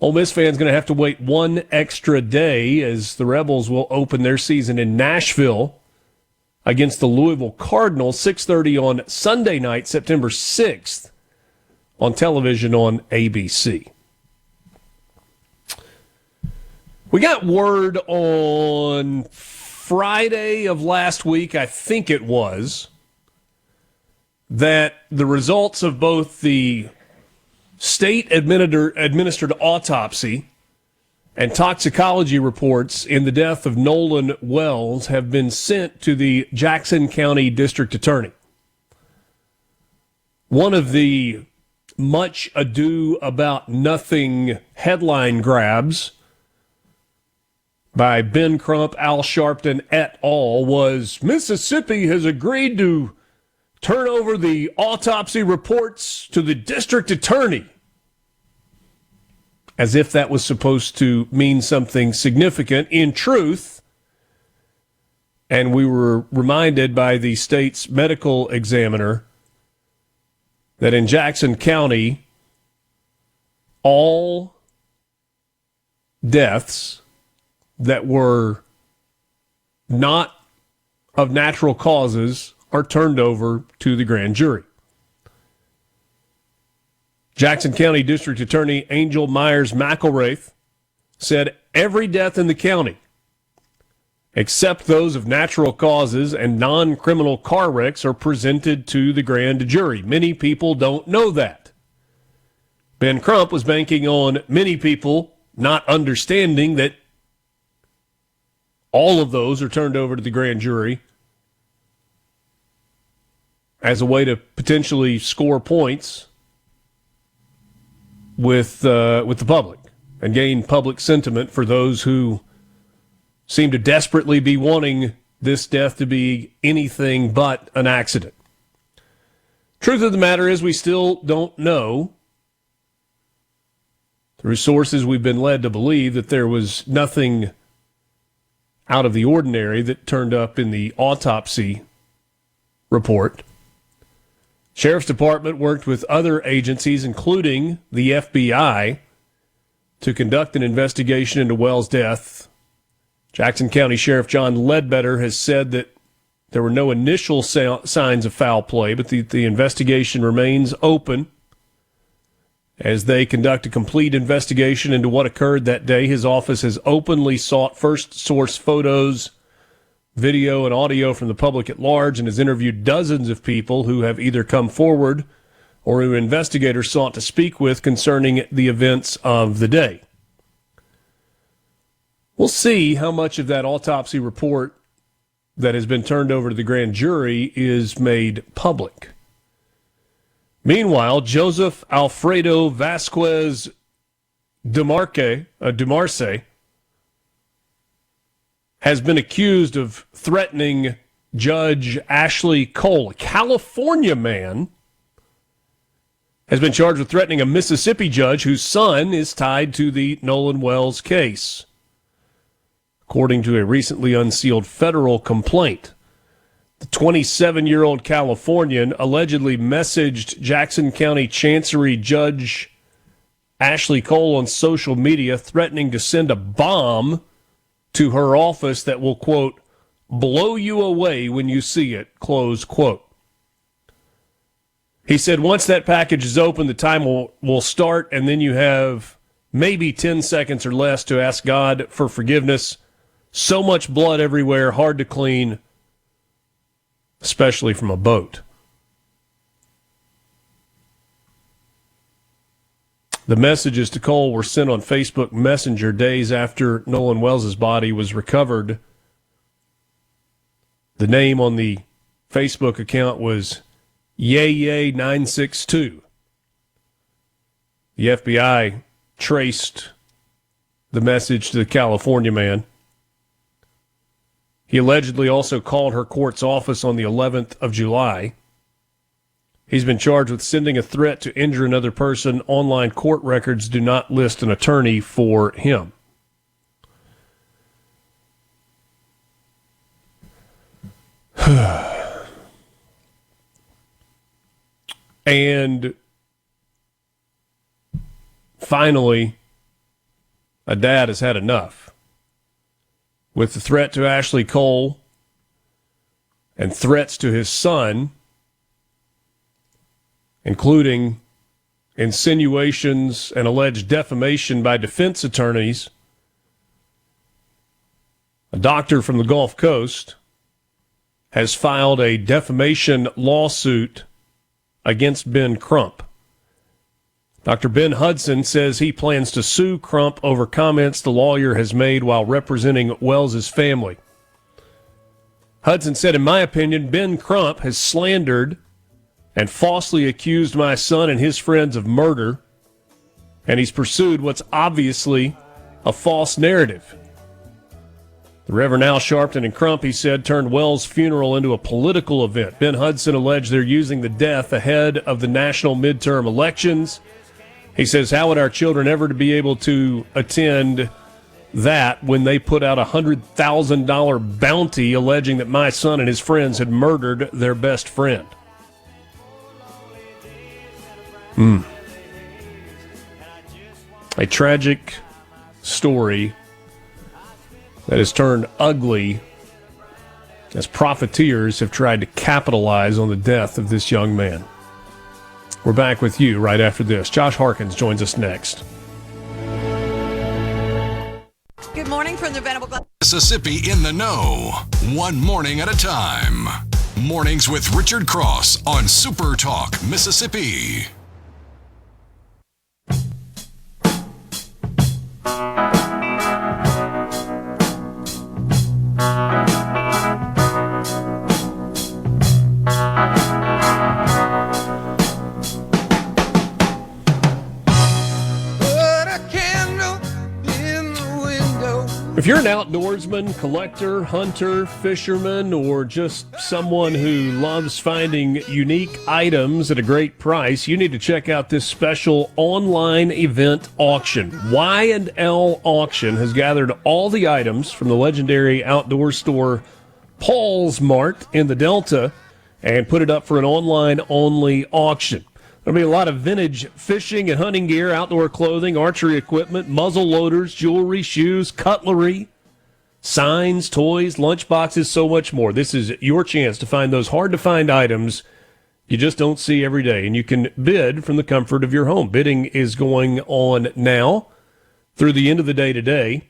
Ole Miss fans going to have to wait one extra day as the Rebels will open their season in Nashville against the Louisville Cardinals, 6:30 on Sunday night, September 6th, on television on ABC. We got word on Friday of last week, I think it was, that the results of both the state-administered autopsy and toxicology reports in the death of Nolan Wells have been sent to the Jackson County District Attorney. One of the much ado about nothing headline grabs by Ben Crump, Al Sharpton et al. Was Mississippi has agreed to turn over the autopsy reports to the district attorney, as if that was supposed to mean something significant. In truth, and we were reminded by the state's medical examiner that in Jackson County, all deaths that were not of natural causes are turned over to the grand jury. Jackson County District Attorney Angel Myers McElraith said every death in the county, except those of natural causes and non-criminal car wrecks, are presented to the grand jury. Many people don't know that. Ben Crump was banking on many people not understanding that all of those are turned over to the grand jury as a way to potentially score points with the public and gain public sentiment for those who seem to desperately be wanting this death to be anything but an accident. Truth of the matter is we still don't know. Through sources we've been led to believe that there was nothing out of the ordinary that turned up in the autopsy report. Sheriff's Department worked with other agencies, including the FBI, to conduct an investigation into Wells' death. Jackson County Sheriff John Ledbetter has said that there were no initial signs of foul play, but the investigation remains open. As they conduct a complete investigation into what occurred that day, his office has openly sought first source photos, video, and audio from the public at large, and has interviewed dozens of people who have either come forward or who investigators sought to speak with concerning the events of the day. We'll see how much of that autopsy report that has been turned over to the grand jury is made public. Meanwhile, Joseph Alfredo Vasquez Dumarce has been accused of threatening Judge Ashley Cole. A California man has been charged with threatening a Mississippi judge whose son is tied to the Nolan Wells case, according to a recently unsealed federal complaint. The 27-year-old Californian allegedly messaged Jackson County Chancery Judge Ashley Cole on social media, threatening to send a bomb to her office that will, quote, blow you away when you see it, close quote. He said once that package is open, the time will start, and then you have maybe 10 seconds or less to ask God for forgiveness. So much blood everywhere, hard to clean, especially from a boat. The messages to Cole were sent on Facebook Messenger days after Nolan Wells' body was recovered. The name on the Facebook account was Yay962. The FBI traced the message to the California man. He allegedly also called her court's office on the 11th of July. He's been charged with sending a threat to injure another person. Online court records do not list an attorney for him. And finally, a dad has had enough. With the threat to Ashley Cole and threats to his son, including insinuations and alleged defamation by defense attorneys, a doctor from the Gulf Coast has filed a defamation lawsuit against Ben Crump. Dr. Ben Hudson says he plans to sue Crump over comments the lawyer has made while representing Wells' family. Hudson said, in my opinion, Ben Crump has slandered and falsely accused my son and his friends of murder, and he's pursued what's obviously a false narrative. The Reverend Al Sharpton and Crump, he said, turned Wells' funeral into a political event. Ben Hudson alleged they're using the death ahead of the national midterm elections. He says, how would our children ever be able to attend that when they put out a $100,000 bounty alleging that my son and his friends had murdered their best friend? A tragic story that has turned ugly as profiteers have tried to capitalize on the death of this young man. We're back with you right after this. Josh Harkins joins us next. Good morning from the Venable Glass. Mississippi in the know. One morning at a time. Mornings with Richard Cross on SuperTalk Mississippi. If you're an outdoorsman, collector, hunter, fisherman, or just someone who loves finding unique items at a great price, you need to check out this special online event auction. Y&L Auction has gathered all the items from the legendary outdoor store Paul's Mart in the Delta and put it up for an online-only auction. There'll be a lot of vintage fishing and hunting gear, outdoor clothing, archery equipment, muzzle loaders, jewelry, shoes, cutlery, signs, toys, lunchboxes, so much more. This is your chance to find those hard-to-find items you just don't see every day. And you can bid from the comfort of your home. Bidding is going on now through the end of the day today.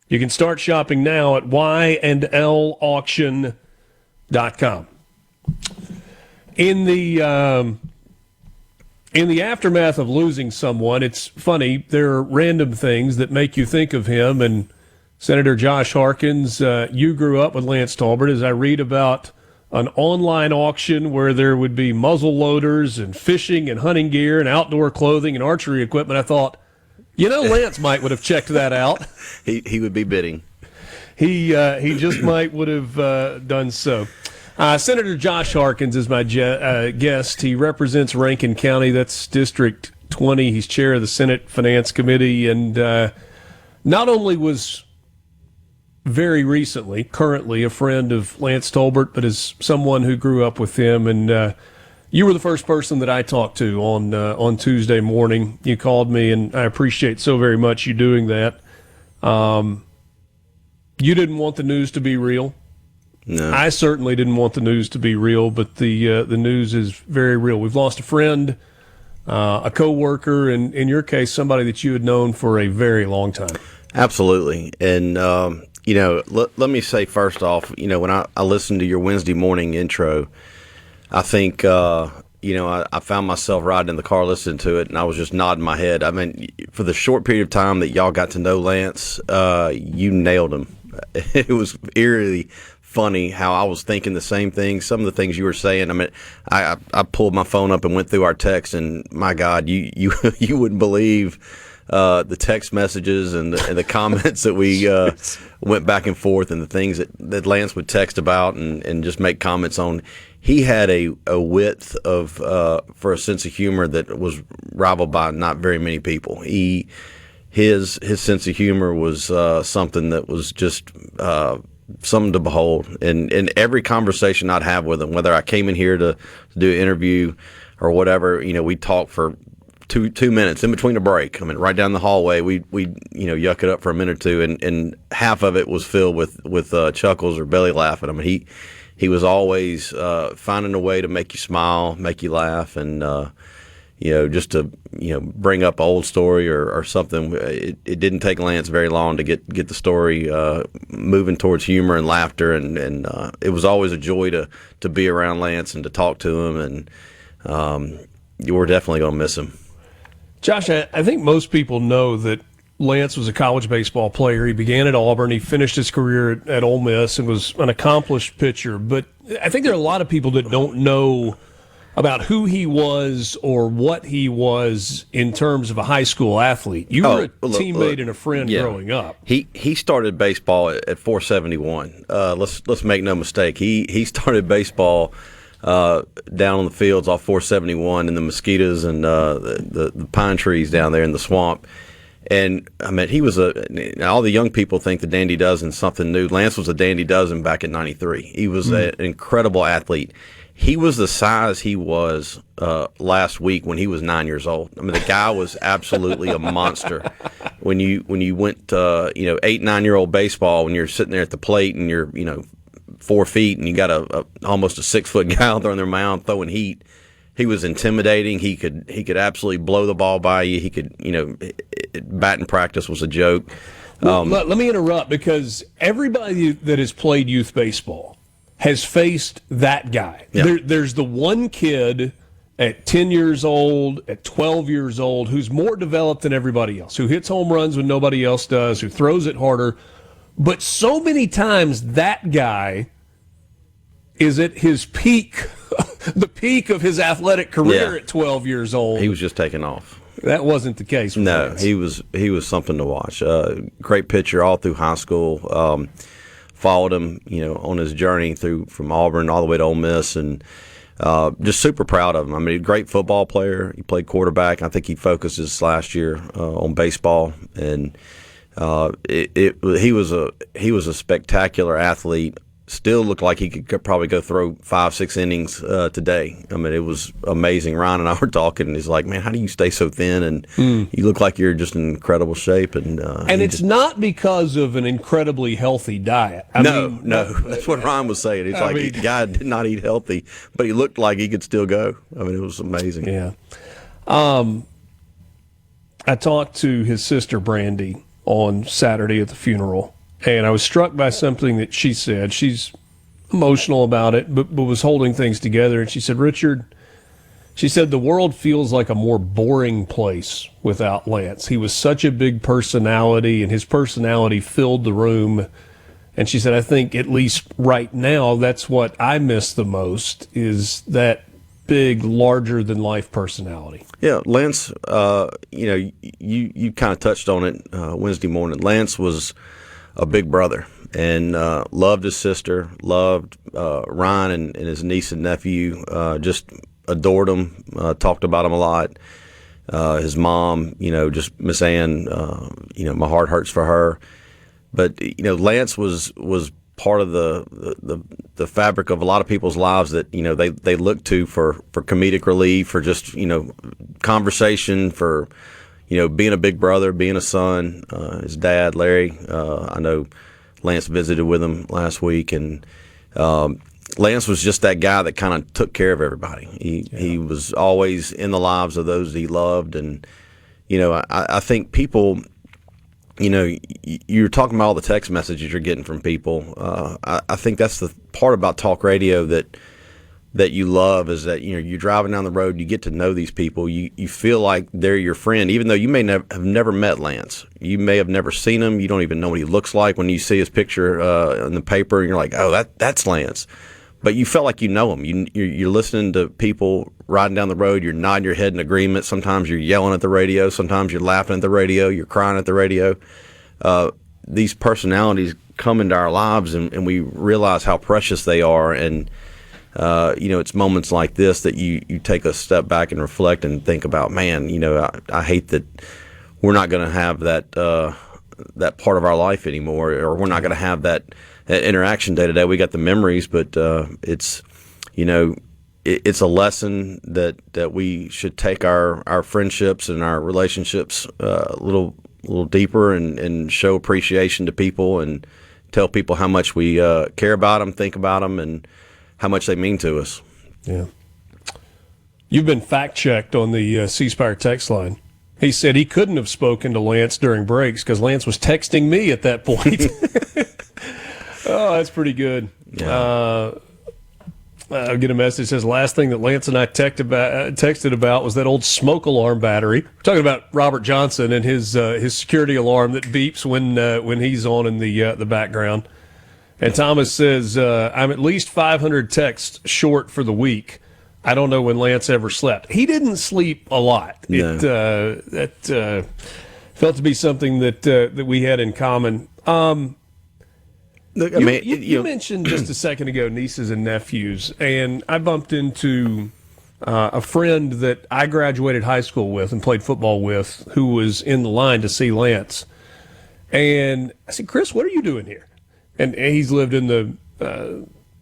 You can start shopping now at yandlauction.com. In the aftermath of losing someone, it's funny, there are random things that make you think of him. And Senator Josh Harkins, you grew up with Lance Tolbert. As I read about an online auction where there would be muzzle loaders and fishing and hunting gear and outdoor clothing and archery equipment, I thought, Lance might would have checked that out. He would be bidding. He just might would have done so. Senator Josh Harkins is my guest. He represents Rankin County. That's District 20. He's chair of the Senate Finance Committee. And not only was currently a friend of Lance Tolbert, but as someone who grew up with him. And you were the first person that I talked to on Tuesday morning. You called me, and I appreciate so very much you doing that. You didn't want the news to be real. No. I certainly didn't want the news to be real, but the news is very real. We've lost a friend, a coworker, and in your case, somebody that you had known for a very long time. Absolutely. And, let me say first off, when I listened to your Wednesday morning intro, I think, I found myself riding in the car listening to it, and I was just nodding my head. I mean, for the short period of time that y'all got to know Lance, you nailed him. It was eerily funny how I was thinking the same thing. Some of the things you were saying. I mean, I pulled my phone up and went through our text, and my God, you wouldn't believe the text messages and the comments that we went back and forth, and the things that Lance would text about and just make comments on. He had a width of for a sense of humor that was rivaled by not very many people. His sense of humor was something that was just something to behold. And every conversation I'd have with him, whether I came in here to do an interview or whatever, we talked for two minutes in between a break. I mean, right down the hallway, we yuck it up for a minute or two, and half of it was filled with chuckles or belly laughing. I mean, he was always finding a way to make you smile, make you laugh, and just to bring up an old story or something. It didn't take Lance very long to get the story moving towards humor and laughter, and it was always a joy to be around Lance and to talk to him, and you were definitely going to miss him. Josh, I think most people know that Lance was a college baseball player. He began at Auburn. He finished his career at Ole Miss and was an accomplished pitcher. But I think there are a lot of people that don't know about who he was or what he was in terms of a high school athlete. You were a teammate and a friend growing up. He started baseball at 471. Let's make no mistake. He started baseball down on the fields off 471 in the mosquitoes and the pine trees down there in the swamp. And I mean, he was all the young people think the Dandy Dozen's something new. Lance was a Dandy Dozen back in '93. He was an incredible athlete. He was the size he was last week when he was 9 years old. I mean, the guy was absolutely a monster. When you went 8-9-year-old baseball, when you're sitting there at the plate and you're 4 feet and you got almost a 6 foot guy out there on their mound throwing heat. He was intimidating. He could absolutely blow the ball by you. He could, batting practice was a joke. Let me interrupt, because everybody that has played youth baseball has faced that guy. Yeah. There's the one kid at 10 years old, at 12 years old, who's more developed than everybody else, who hits home runs when nobody else does, who throws it harder. But so many times that guy is at his peak, the peak of his athletic career at 12 years old. He was just taking off. That wasn't the case with Lance. he was something to watch. Great pitcher all through high school. Followed him, on his journey from Auburn all the way to Ole Miss, and just super proud of him. I mean, great football player. He played quarterback. I think he focused his last year on baseball, and he was a spectacular athlete. Still looked like he could probably go throw 5-6 innings today. I mean, it was amazing. Ryan and I were talking, and he's like, "Man, how do you stay so thin? And you look like you're just in incredible shape." And it's not because of an incredibly healthy diet. No, that's what Ryan was saying. He's the guy did not eat healthy, but he looked like he could still go. I mean, it was amazing. Yeah. I talked to his sister Brandy on Saturday at the funeral, and I was struck by something that she said. She's emotional about it, but was holding things together. And she said, "Richard," she said, "the world feels like a more boring place without Lance. He was such a big personality, and his personality filled the room." And she said, "I think at least right now, that's what I miss the most, is that big, larger-than-life personality." Yeah, Lance, you kind of touched on it Wednesday morning. Lance was a big brother and loved his sister, loved Ryan and his niece and nephew, just adored him, talked about him a lot. His mom, just Miss Ann, my heart hurts for her. But, Lance was part of the fabric of a lot of people's lives that, they look to for comedic relief, for just, conversation, for being a big brother, being a son. His dad, Larry, I know Lance visited with him last week, and Lance was just that guy that kind of took care of everybody. He was always in the lives of those he loved. And, I think people, you're talking about all the text messages you're getting from people. I think that's the part about talk radio that you love is that, you're driving down the road, you get to know these people. You feel like they're your friend, even though you may have never met Lance. You may have never seen him. You don't even know what he looks like. When you see his picture in the paper, you're like, oh, that's Lance. But you felt like you know him. You're listening to people riding down the road. You're nodding your head in agreement. Sometimes you're yelling at the radio. Sometimes you're laughing at the radio. You're crying at the radio. These personalities come into our lives, and we realize how precious they are. And it's moments like this that you take a step back and reflect and think about, man, I hate that we're not going to have that part of our life anymore, or we're not going to have that interaction day to day. We got the memories, but it's a lesson that we should take our friendships and our relationships a little deeper and show appreciation to people and tell people how much we care about them, think about them, and how much they mean to us. Yeah. You've been fact-checked on the C-Spire text line. He said he couldn't have spoken to Lance during breaks because Lance was texting me at that point. Oh, that's pretty good. Yeah. I'll get a message that says, last thing that Lance and I texted about was that old smoke alarm battery. We're talking about Robert Johnson and his security alarm that beeps when he's on in the background. And Thomas says, I'm at least 500 texts short for the week. I don't know when Lance ever slept. He didn't sleep a lot. No. That felt to be something that we had in common. Look, you mentioned just a second ago nieces and nephews, and I bumped into a friend that I graduated high school with and played football with who was in the line to see Lance. And I said, Chris, what are you doing here? And he's lived in the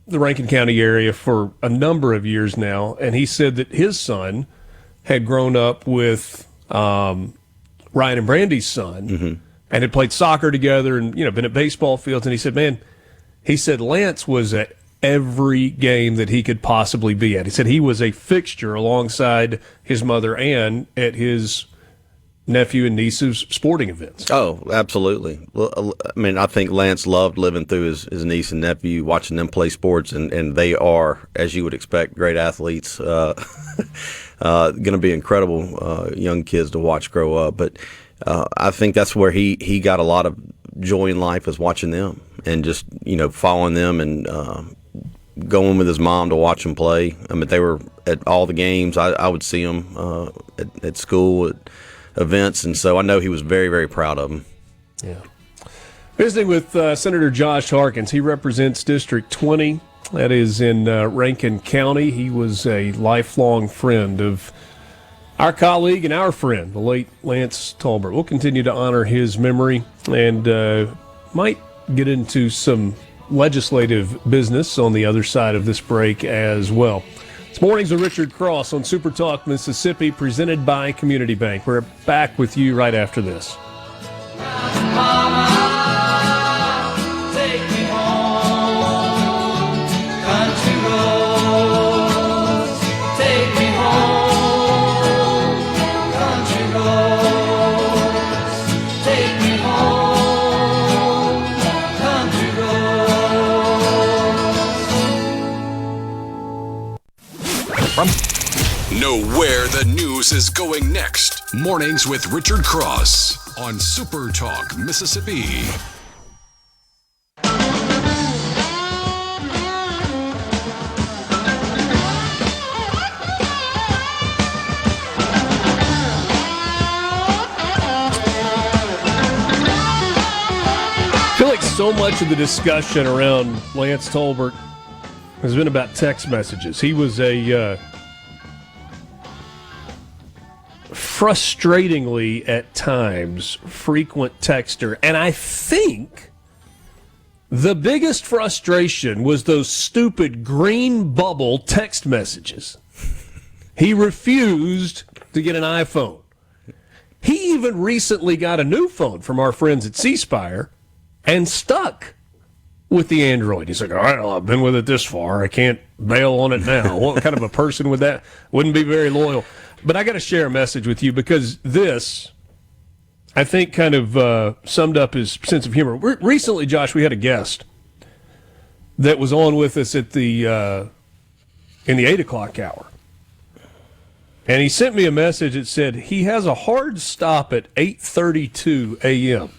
Rankin County area for a number of years now, and he said that his son had grown up with Ryan and Brandy's son, mm-hmm. and had played soccer together and been at baseball fields. And he said, Lance was at every game that he could possibly be at. He said he was a fixture alongside his mother Ann at his nephew and niece's sporting events. Oh, absolutely. Well, I mean, I think Lance loved living through his niece and nephew, watching them play sports, and they are, as you would expect, great athletes. Going to be incredible young kids to watch grow up. But I think that's where he got a lot of joy in life, is watching them and just following them and going with his mom to watch them play. I mean, they were at all the games. I would see them at school, at events, and so I know he was very, very proud of them. Yeah. Visiting with Senator Josh Harkins. He represents District 20. That is in Rankin County. He was a lifelong friend of our colleague and our friend, the late Lance Tolbert. We'll continue to honor his memory and might get into some legislative business on the other side of this break as well. It's Mornings with Richard Cross on SuperTalk Mississippi, presented by Community Bank. We're back with you right after this. Mama, take me home, country roads, take me home, country roads, take me home, country roads. Know where the news is going next. Mornings with Richard Cross on SuperTalk Mississippi. I feel like so much of the discussion around Lance Tolbert has been about text messages. He was a frustratingly, at times, frequent texter. And I think the biggest frustration was those stupid green bubble text messages. He refused to get an iPhone. He even recently got a new phone from our friends at C-Spire and stuck with the Android. He's like, all right, well, I've been with it this far. I can't bail on it now. What kind of a person would that? Wouldn't be very loyal. But I got to share a message with you because this, I think, kind of summed up his sense of humor. Recently, Josh, we had a guest that was on with us at the in the 8 o'clock hour. And he sent me a message that said he has a hard stop at 8:32 a.m.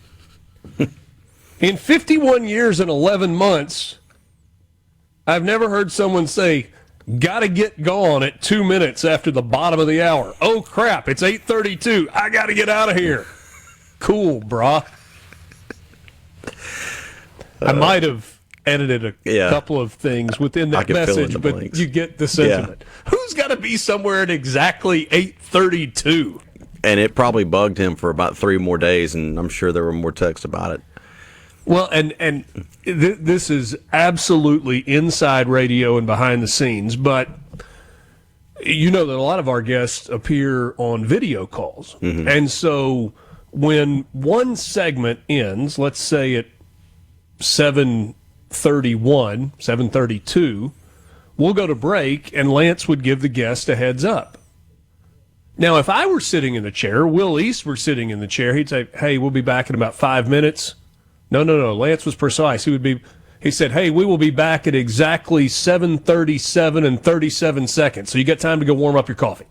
In 51 years and 11 months, I've never heard someone say, gotta get gone at 2 minutes after the bottom of the hour. Oh, crap, it's 8:32. I gotta get out of here. Cool, brah. I might have edited a couple of things within that message, but blanks. You get the sentiment. Yeah. Who's got to be somewhere at exactly 8:32? And it probably bugged him for about 3 more days, and I'm sure there were more texts about it. Well, and this is absolutely inside radio and behind the scenes, but you know that a lot of our guests appear on video calls. Mm-hmm. And so when one segment ends, let's say at 7:31, 7:32, we'll go to break, and Lance would give the guest a heads up. Now, if I were sitting in the chair, Will East were sitting in the chair, he'd say, hey, we'll be back in about 5 minutes. No. Lance was precise. He said, hey, we will be back at exactly 7:37 and 37 seconds. So you got time to go warm up your coffee.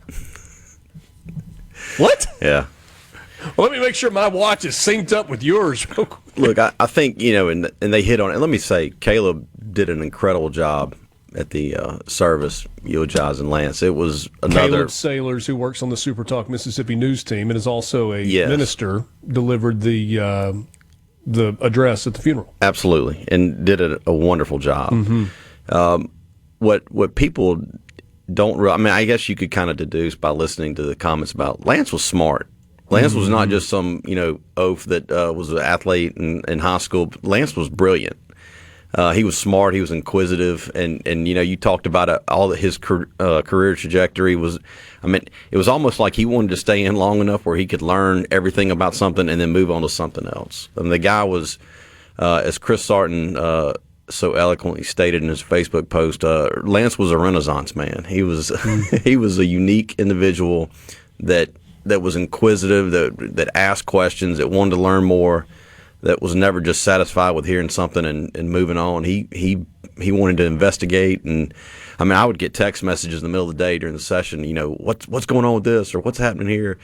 What? Yeah. Well, let me make sure my watch is synced up with yours. Look, I think, and they hit on it. Let me say, Caleb did an incredible job at the service, eulogizing Lance. It was another... Caleb Sailors, who works on the SuperTalk Mississippi news team and is also a minister, delivered the address at the funeral. Absolutely, and did a wonderful job. Mm-hmm. What people don't I mean, I guess you could kind of deduce by listening to the comments about Lance was smart. Lance was not just some, oaf that was an athlete in high school. Lance was brilliant. He was smart. He was inquisitive, and you talked about all his career trajectory was. I mean, it was almost like he wanted to stay in long enough where he could learn everything about something and then move on to something else. And the guy was, as Chris Sarton so eloquently stated in his Facebook post, Lance was a Renaissance man. He was he was a unique individual that was inquisitive, that asked questions, that wanted to learn more, that was never just satisfied with hearing something and moving on. He wanted to investigate, and I mean, I would get text messages in the middle of the day during the session. What's going on with this, or what's happening here.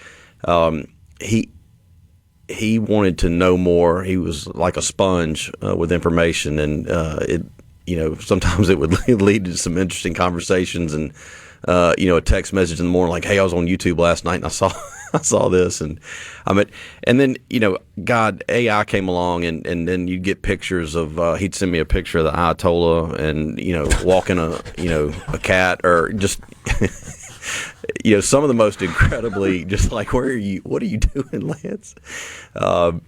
He wanted to know more. He was like a sponge with information, and sometimes it would lead to some interesting conversations and. A text message in the morning like, hey, I was on YouTube last night and I saw this, and and then God, AI came along, and then you'd get pictures of he'd send me a picture of the Ayatollah and walking a cat, or just some of the most incredibly just like, what are you doing, Lance? So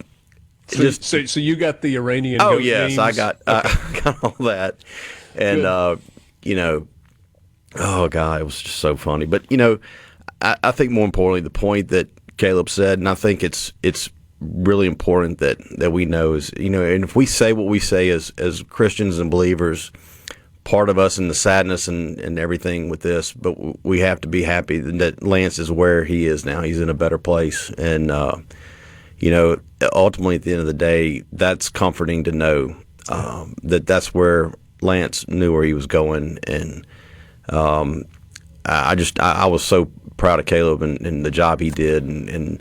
you got the Iranian? Oh yes, I got all that, and oh, God, it was just so funny. But, I think more importantly, the point that Caleb said, and I think it's really important that we know is, and if we say what we say as Christians and believers, part of us in the sadness and everything with this, but we have to be happy that Lance is where he is now. He's in a better place. And, ultimately at the end of the day, that's comforting to know that's where Lance knew where he was going. And, I was so proud of Caleb and the job he did, and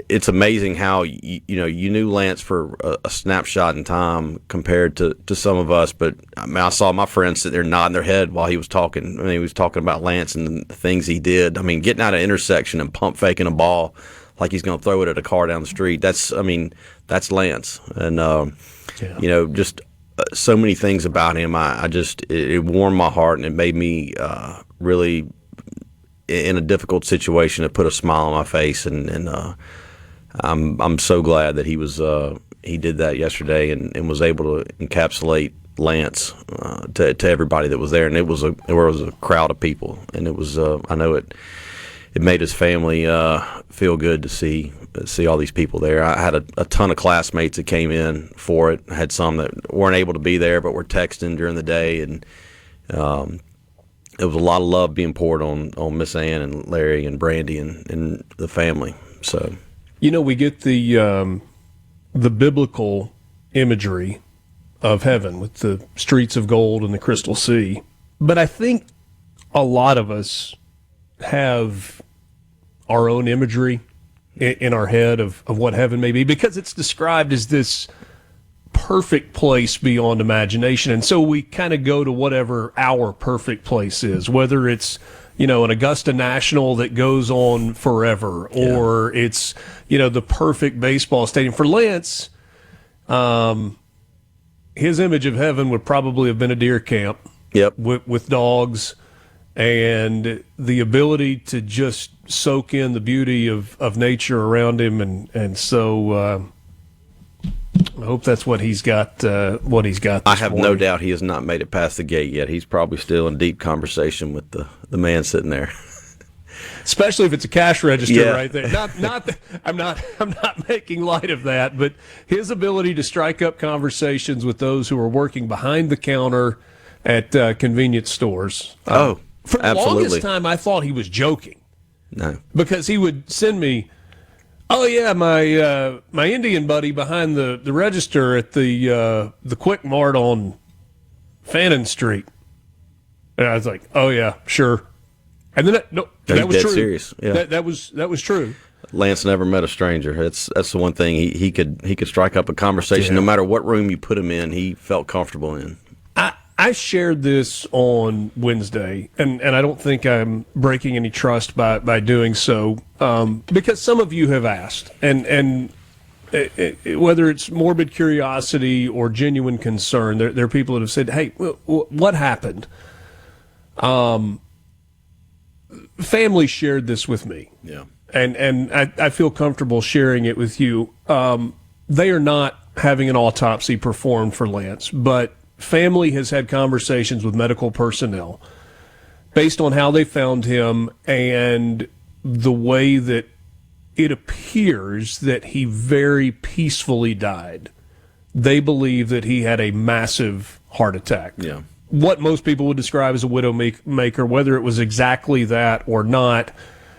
it's amazing how you knew Lance for a snapshot in time compared to some of us. But I mean, I saw my friends sit there nodding their head while he was talking. I mean, he was talking about Lance and the things he did. I mean, getting out of intersection and pump faking a ball like he's going to throw it at a car down the street. That's Lance, and just. So many things about him. It warmed my heart, and it made me really, in a difficult situation, to put a smile on my face. And I'm so glad that he did that yesterday and was able to encapsulate Lance to everybody that was there. And there was a crowd of people, and it was I know it made his family feel good to see see all these people there. I had a ton of classmates that came in for it. I had some that weren't able to be there but were texting during the day, and it was a lot of love being poured on Miss Ann and Larry and Brandy and the family. So, we get the biblical imagery of heaven with the streets of gold and the crystal sea, but I think a lot of us have our own imagery in our head of what heaven may be, because it's described as this perfect place beyond imagination. And so we kind of go to whatever our perfect place is, whether it's, an Augusta National that goes on forever, or it's, the perfect baseball stadium. For Lance, his image of heaven would probably have been a deer camp. Yep. With dogs, and the ability to just soak in the beauty of nature around him, and so I hope that's what he's got. I have no doubt he has not made it past the gate yet. He's probably still in deep conversation with the man sitting there. Especially if it's a cash register right there. I'm not making light of that, but his ability to strike up conversations with those who are working behind the counter at convenience stores. For the absolutely. longest time, I thought he was joking. No, because he would send me, my Indian buddy behind the register at the Quick Mart on Fannin Street, and I was like, oh yeah, sure. And then that was true. Serious. Yeah. That was true. Lance never met a stranger. That's the one thing he could strike up a conversation no matter what room you put him in. He felt comfortable in. I shared this on Wednesday, and I don't think I'm breaking any trust by doing so, because some of you have asked, and whether it's morbid curiosity or genuine concern, there are people that have said, hey, what happened? Family shared this with me. Yeah. And I feel comfortable sharing it with you. They are not having an autopsy performed for Lance, but family has had conversations with medical personnel based on how they found him and the way that it appears that he very peacefully died. They believe that he had a massive heart attack. Yeah. What most people would describe as a widowmaker, whether it was exactly that or not,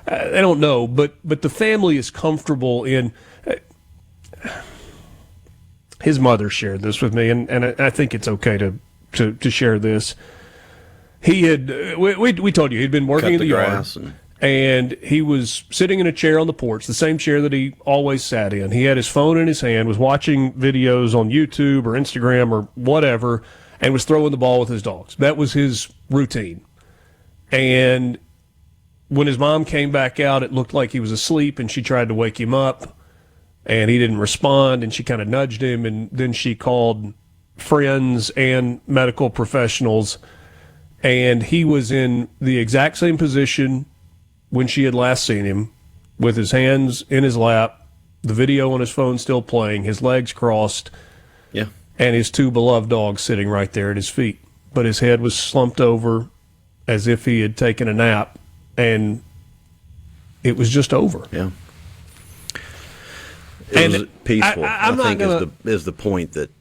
I don't know. But the family is comfortable in. His mother shared this with me, and I think it's okay to share this. He had we told you he'd been working in the yard, and he was sitting in a chair on the porch, the same chair that he always sat in. He had his phone in his hand, was watching videos on YouTube or Instagram or whatever, and was throwing the ball with his dogs. That was his routine. And when his mom came back out, it looked like he was asleep, and she tried to wake him up, and he didn't respond, and she kind of nudged him, and then she called friends and medical professionals, and he was in the exact same position when she had last seen him, with his hands in his lap, the video on his phone still playing, his legs crossed, and his two beloved dogs sitting right there at his feet. But his head was slumped over as if he had taken a nap, and it was just over. Yeah. It was peaceful. I think is the point that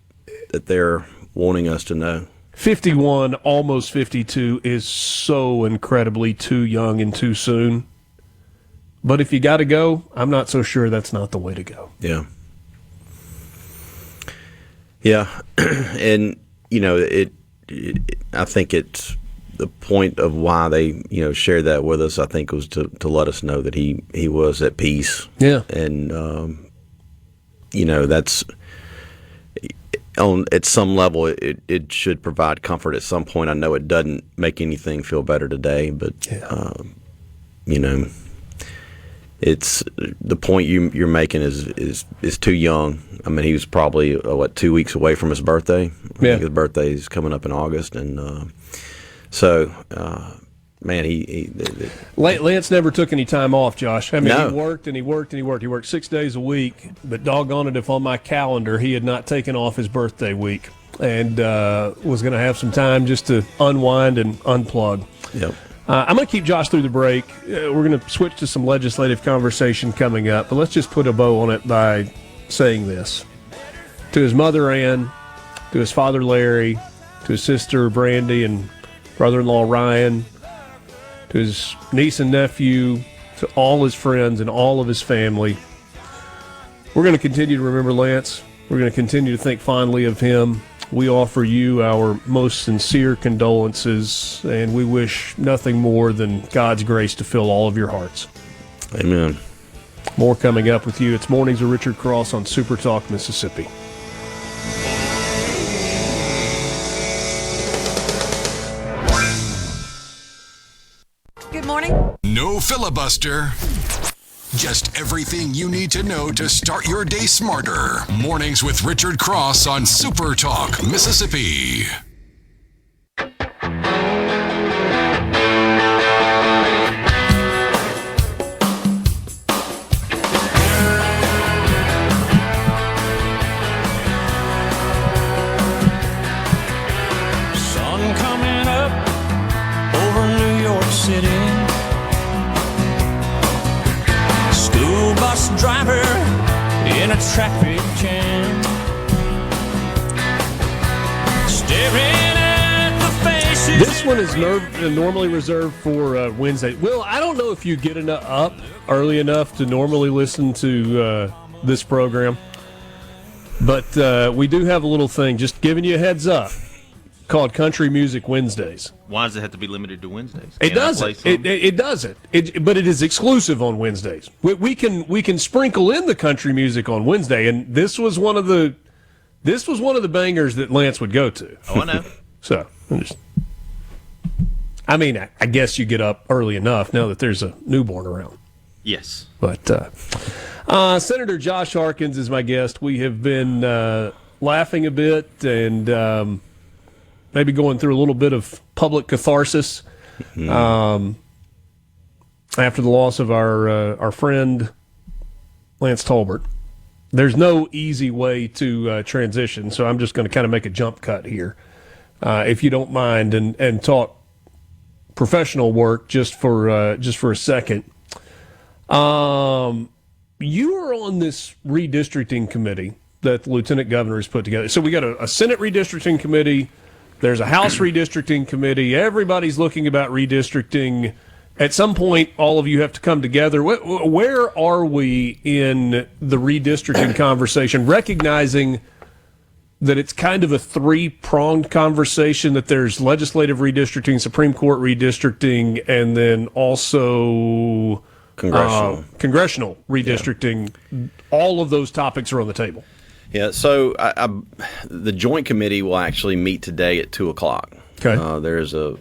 they're wanting us to know. 51, almost 52, is so incredibly too young and too soon. But if you got to go, I'm not so sure that's not the way to go. Yeah. Yeah, and I think it's the point of why they shared that with us. I think was to let us know that he was at peace. Yeah, and that's at some level it should provide comfort at some point. I know it doesn't make anything feel better today, but it's the point you're making is too young. I mean, he was probably 2 weeks away from his birthday. I think his birthday is coming up in August, and Lance never took any time off, Josh. I mean, no. He worked and he worked and he worked. He worked 6 days a week, but doggone it if on my calendar he had not taken off his birthday week and was going to have some time just to unwind and unplug. Yep. I'm going to keep Josh through the break. We're going to switch to some legislative conversation coming up, but let's just put a bow on it by saying this. To his mother, Ann, to his father, Larry, to his sister, Brandy, and brother-in-law, Ryan, to his niece and nephew, to all his friends and all of his family, we're going to continue to remember Lance. We're going to continue to think fondly of him. We offer you our most sincere condolences, and we wish nothing more than God's grace to fill all of your hearts. Amen. More coming up with you. It's Mornings with Richard Cross on Super Talk Mississippi. Good morning. No filibuster. Just everything you need to know to start your day smarter. Mornings with Richard Cross on Super Talk Mississippi. Sun coming up over New York City. School bus driver in a traffic jam, staring at the faces. This one is normally reserved for Wednesday. Will, I don't know if you get up early enough to normally listen to this program, but we do have a little thing, just giving you a heads up, called Country Music Wednesdays. Why does it have to be limited to Wednesdays? It doesn't. It doesn't. But it is exclusive on Wednesdays. We can sprinkle in the country music on Wednesday, and this was one of the bangers that Lance would go to. Oh, I know. So, I guess you get up early enough now that there's a newborn around. Yes. But Senator Josh Harkins is my guest. We have been laughing a bit and maybe going through a little bit of public catharsis after the loss of our friend Lance Tolbert. There's no easy way to transition, so I'm just going to kind of make a jump cut here, if you don't mind, and talk professional work just for a second. You are on this redistricting committee that the lieutenant governor has put together. So we got a Senate redistricting committee. There's a House redistricting committee. Everybody's looking about redistricting. At some point, all of you have to come together. Where are we in the redistricting conversation, recognizing that it's kind of a three-pronged conversation, that there's legislative redistricting, Supreme Court redistricting, and then also congressional redistricting? Yeah. All of those topics are on the table. Yeah, so the joint committee will actually meet today at 2:00. Okay. There's a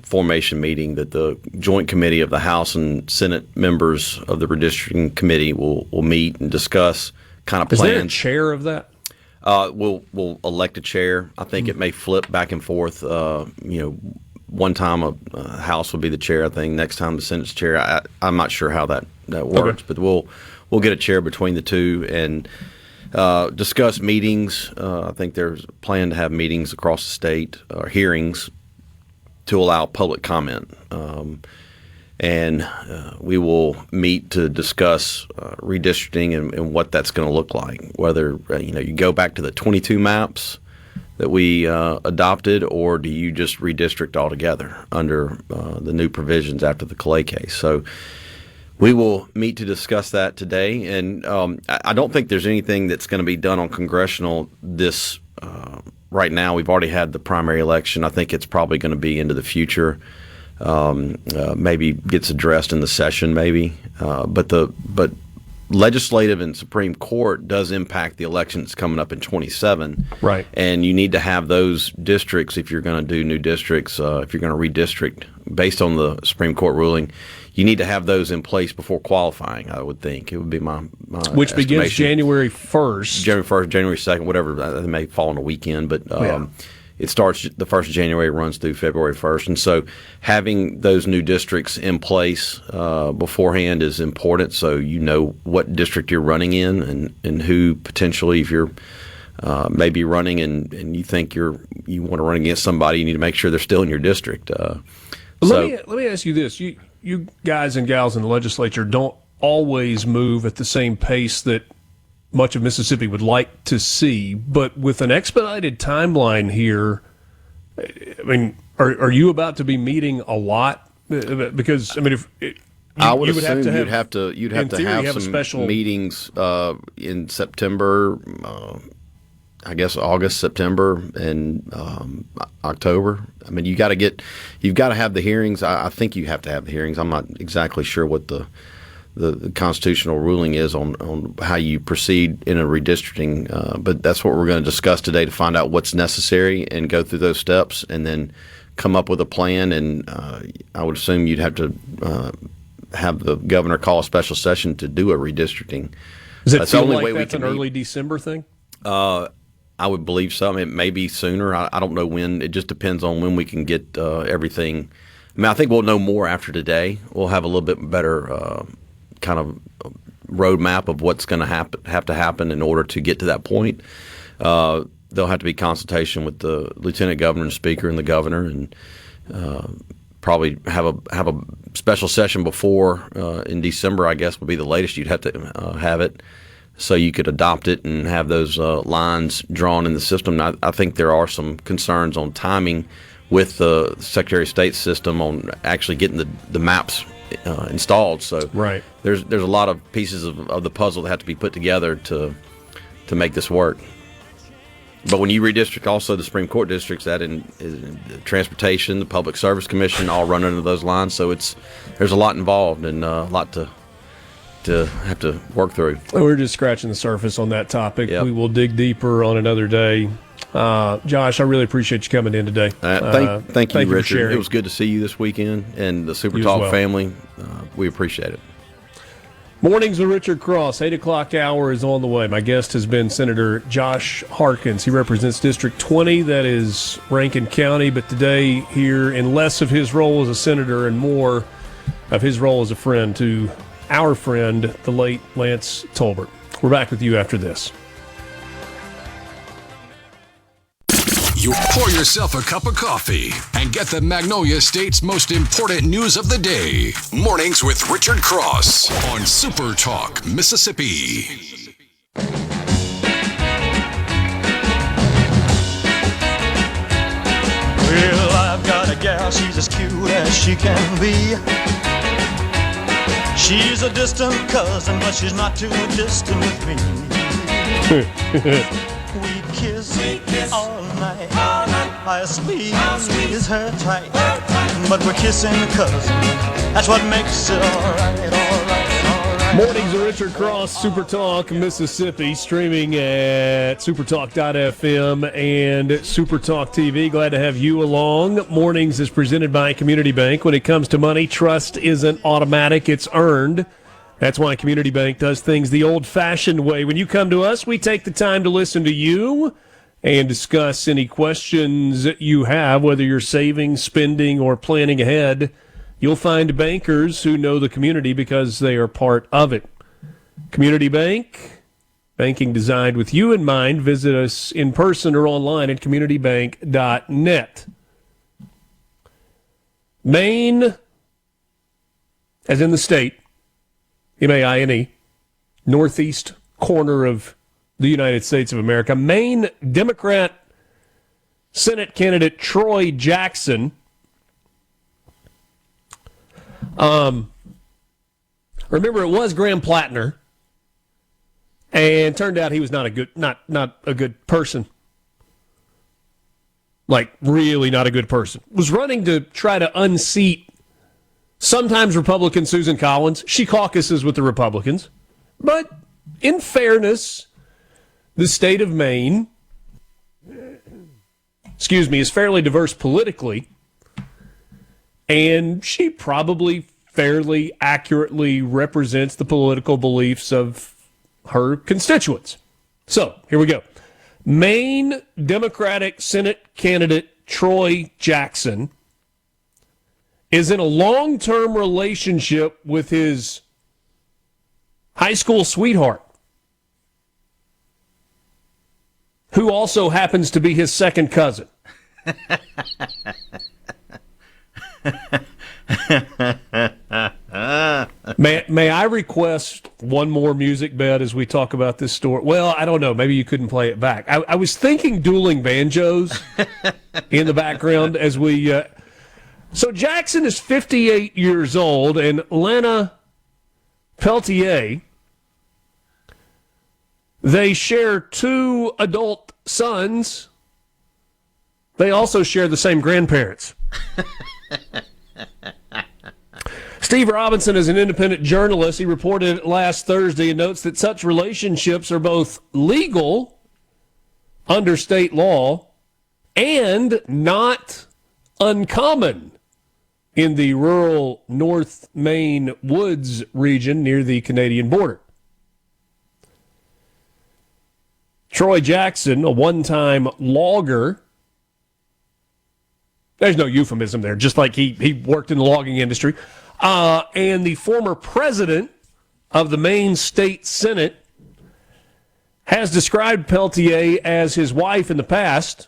formation meeting that the joint committee of the House and Senate members of the redistricting committee will meet and discuss kind of plans. Is there a chair of that? We'll elect a chair. I think it may flip back and forth. One time a House will be the chair. I think next time the Senate's chair. I'm not sure how that works, but we'll get a chair between the two and discuss meetings. I think there's a plan to have meetings across the state, hearings, to allow public comment. And we will meet to discuss redistricting and what that's going to look like. Whether you go back to the 22 maps that we adopted, or do you just redistrict altogether under the new provisions after the Calais case? So we will meet to discuss that today, and I don't think there's anything that's going to be done on congressional this right now. We've already had the primary election. I think it's probably going to be into the future. Maybe gets addressed in the session, maybe. But legislative and Supreme Court does impact the elections coming up in 27. Right. And you need to have those districts if you're going to do new districts, if you're going to redistrict based on the Supreme Court ruling. You need to have those in place before qualifying, I would think. It would be my which begins January 1st. January 1st, January 2nd, whatever. It may fall on a weekend, but it starts the 1st of January, runs through February 1st. And so having those new districts in place beforehand is important, so you know what district you're running in and who potentially, if you're maybe running and you think you want to run against somebody, you need to make sure they're still in your district. Let me ask you this: you guys and gals in the legislature don't always move at the same pace that much of Mississippi would like to see, but with an expedited timeline here, I mean, are you about to be meeting a lot? Because I mean, I would assume you'd have to have some special meetings in September, I guess August, September, and October. I mean, you've got to have the hearings. I think you have to have the hearings. I'm not exactly sure what the constitutional ruling is on how you proceed in a redistricting, but that's what we're going to discuss today to find out what's necessary and go through those steps and then come up with a plan. And I would assume you'd have to have the governor call a special session to do a redistricting. Does it feel like that's an early December thing? I would believe so. I mean, it may be sooner. I don't know when. It just depends on when we can get everything. I mean, I think we'll know more after today. We'll have a little bit better kind of roadmap of what's going to have to happen in order to get to that point. There'll have to be consultation with the lieutenant governor and speaker and the governor, and probably have a special session before in December. I guess would be the latest you'd have to have it, so you could adopt it and have those lines drawn in the system. Now, I think there are some concerns on timing with the Secretary of State's system on actually getting the maps installed. So right. There's a lot of pieces of the puzzle that have to be put together to make this work. But when you redistrict also the Supreme Court districts, that in transportation, the Public Service Commission, all run under those lines. So there's a lot involved and a lot to have to work through. We're just scratching the surface on that topic. Yep. We will dig deeper on another day. Josh, I really appreciate you coming in today. Thank you, Richard. For sharing. It was good to see you this weekend and the SuperTalk family. We appreciate it. Mornings with Richard Cross, 8 o'clock hour is on the way. My guest has been Senator Josh Harkins. He represents District 20, that is Rankin County, but today here in less of his role as a senator and more of his role as a friend to our friend, the late Lance Tolbert. We're back with you after this. You pour yourself a cup of coffee and get the Magnolia State's most important news of the day. Mornings with Richard Cross on SuperTalk Mississippi. Well, I've got a gal, she's as cute as she can be. She's a distant cousin, but she's not too distant with me. We kiss all night. I squeeze her tight. But we're kissing cousins. That's what makes it all right. Mornings with Richard Cross, SuperTalk Mississippi, streaming at supertalk.fm and SuperTalk TV. Glad to have you along. Mornings is presented by Community Bank. When it comes to money, trust isn't automatic, it's earned. That's why Community Bank does things the old-fashioned way. When you come to us, we take the time to listen to you and discuss any questions you have, whether you're saving, spending, or planning ahead. You'll find bankers who know the community because they are part of it. Community Bank, banking designed with you in mind. Visit us in person or online at communitybank.net. Maine, as in the state, M-A-I-N-E, northeast corner of the United States of America. Maine Democrat Senate candidate Troy Jackson. Remember, it was Graham Plattner, and turned out he was not a good person. Like, really not a good person. Was running to try to unseat sometimes Republican Susan Collins. She caucuses with the Republicans. But in fairness, the state of Maine, is fairly diverse politically, and she probably fairly accurately represents the political beliefs of her constituents. So, here we go. Maine Democratic Senate candidate Troy Jackson is in a long-term relationship with his high school sweetheart, who also happens to be his second cousin. May I request one more music bed as we talk about this story? Well, I don't know. Maybe you couldn't play it back. I was thinking dueling banjos in the background as we... So Jackson is 58 years old, and Lana Peltier, they share 2 adult sons. They also share the same grandparents. Steve Robinson is an independent journalist. He reported it last Thursday and notes that such relationships are both legal under state law and not uncommon in the rural North Maine woods region near the Canadian border. Troy Jackson, a one-time logger, there's no euphemism there, just like he worked in the logging industry, and the former president of the Maine State Senate, has described Peltier as his wife in the past,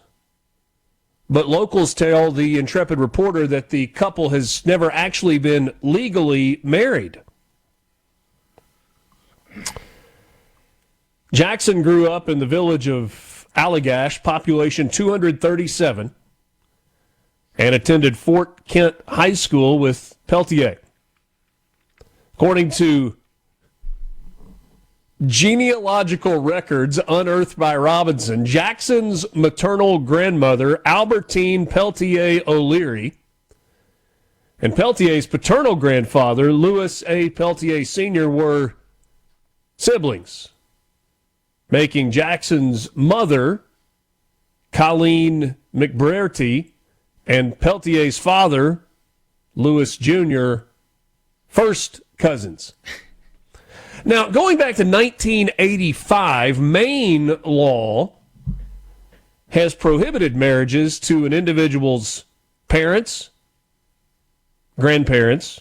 but locals tell the intrepid reporter that the couple has never actually been legally married. Jackson grew up in the village of Allagash, population 237, and attended Fort Kent High School with Peltier. According to genealogical records unearthed by Robinson, Jackson's maternal grandmother, Albertine Peltier O'Leary, and Peltier's paternal grandfather, Louis A. Peltier Sr., were siblings, making Jackson's mother, Colleen McBrearty, and Peltier's father, Louis Jr., first cousins. Now, going back to 1985, Maine law has prohibited marriages to an individual's parents, grandparents,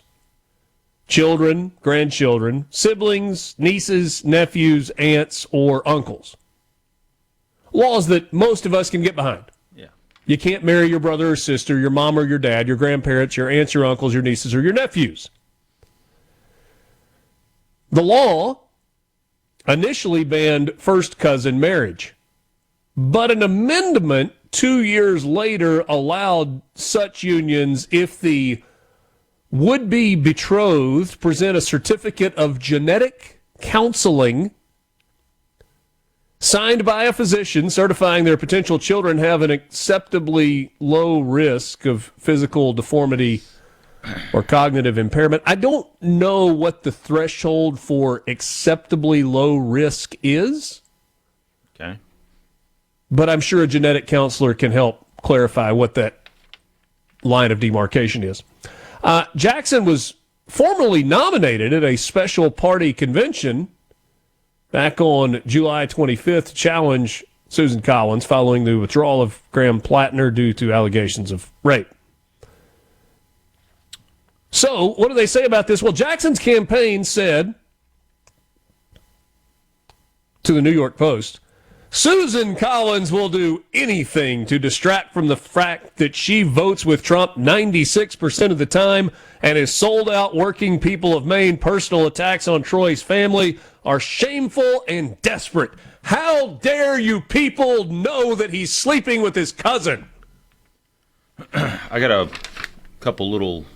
children, grandchildren, siblings, nieces, nephews, aunts, or uncles. Laws that most of us can get behind. Yeah. You can't marry your brother or sister, your mom or your dad, your grandparents, your aunts, your uncles, your nieces, or your nephews. The law initially banned first cousin marriage, but an amendment 2 years later allowed such unions if the would-be betrothed present a certificate of genetic counseling signed by a physician certifying their potential children have an acceptably low risk of physical deformity or cognitive impairment. I don't know what the threshold for acceptably low risk is. Okay. But I'm sure a genetic counselor can help clarify what that line of demarcation is. Jackson was formally nominated at a special party convention back on July 25th to challenge Susan Collins following the withdrawal of Graham Plattner due to allegations of rape. So, what do they say about this? Well, Jackson's campaign said to the New York Post, Susan Collins will do anything to distract from the fact that she votes with Trump 96% of the time and his sold-out working people of Maine personal attacks on Troy's family are shameful and desperate. How dare you people know that he's sleeping with his cousin? I got a couple little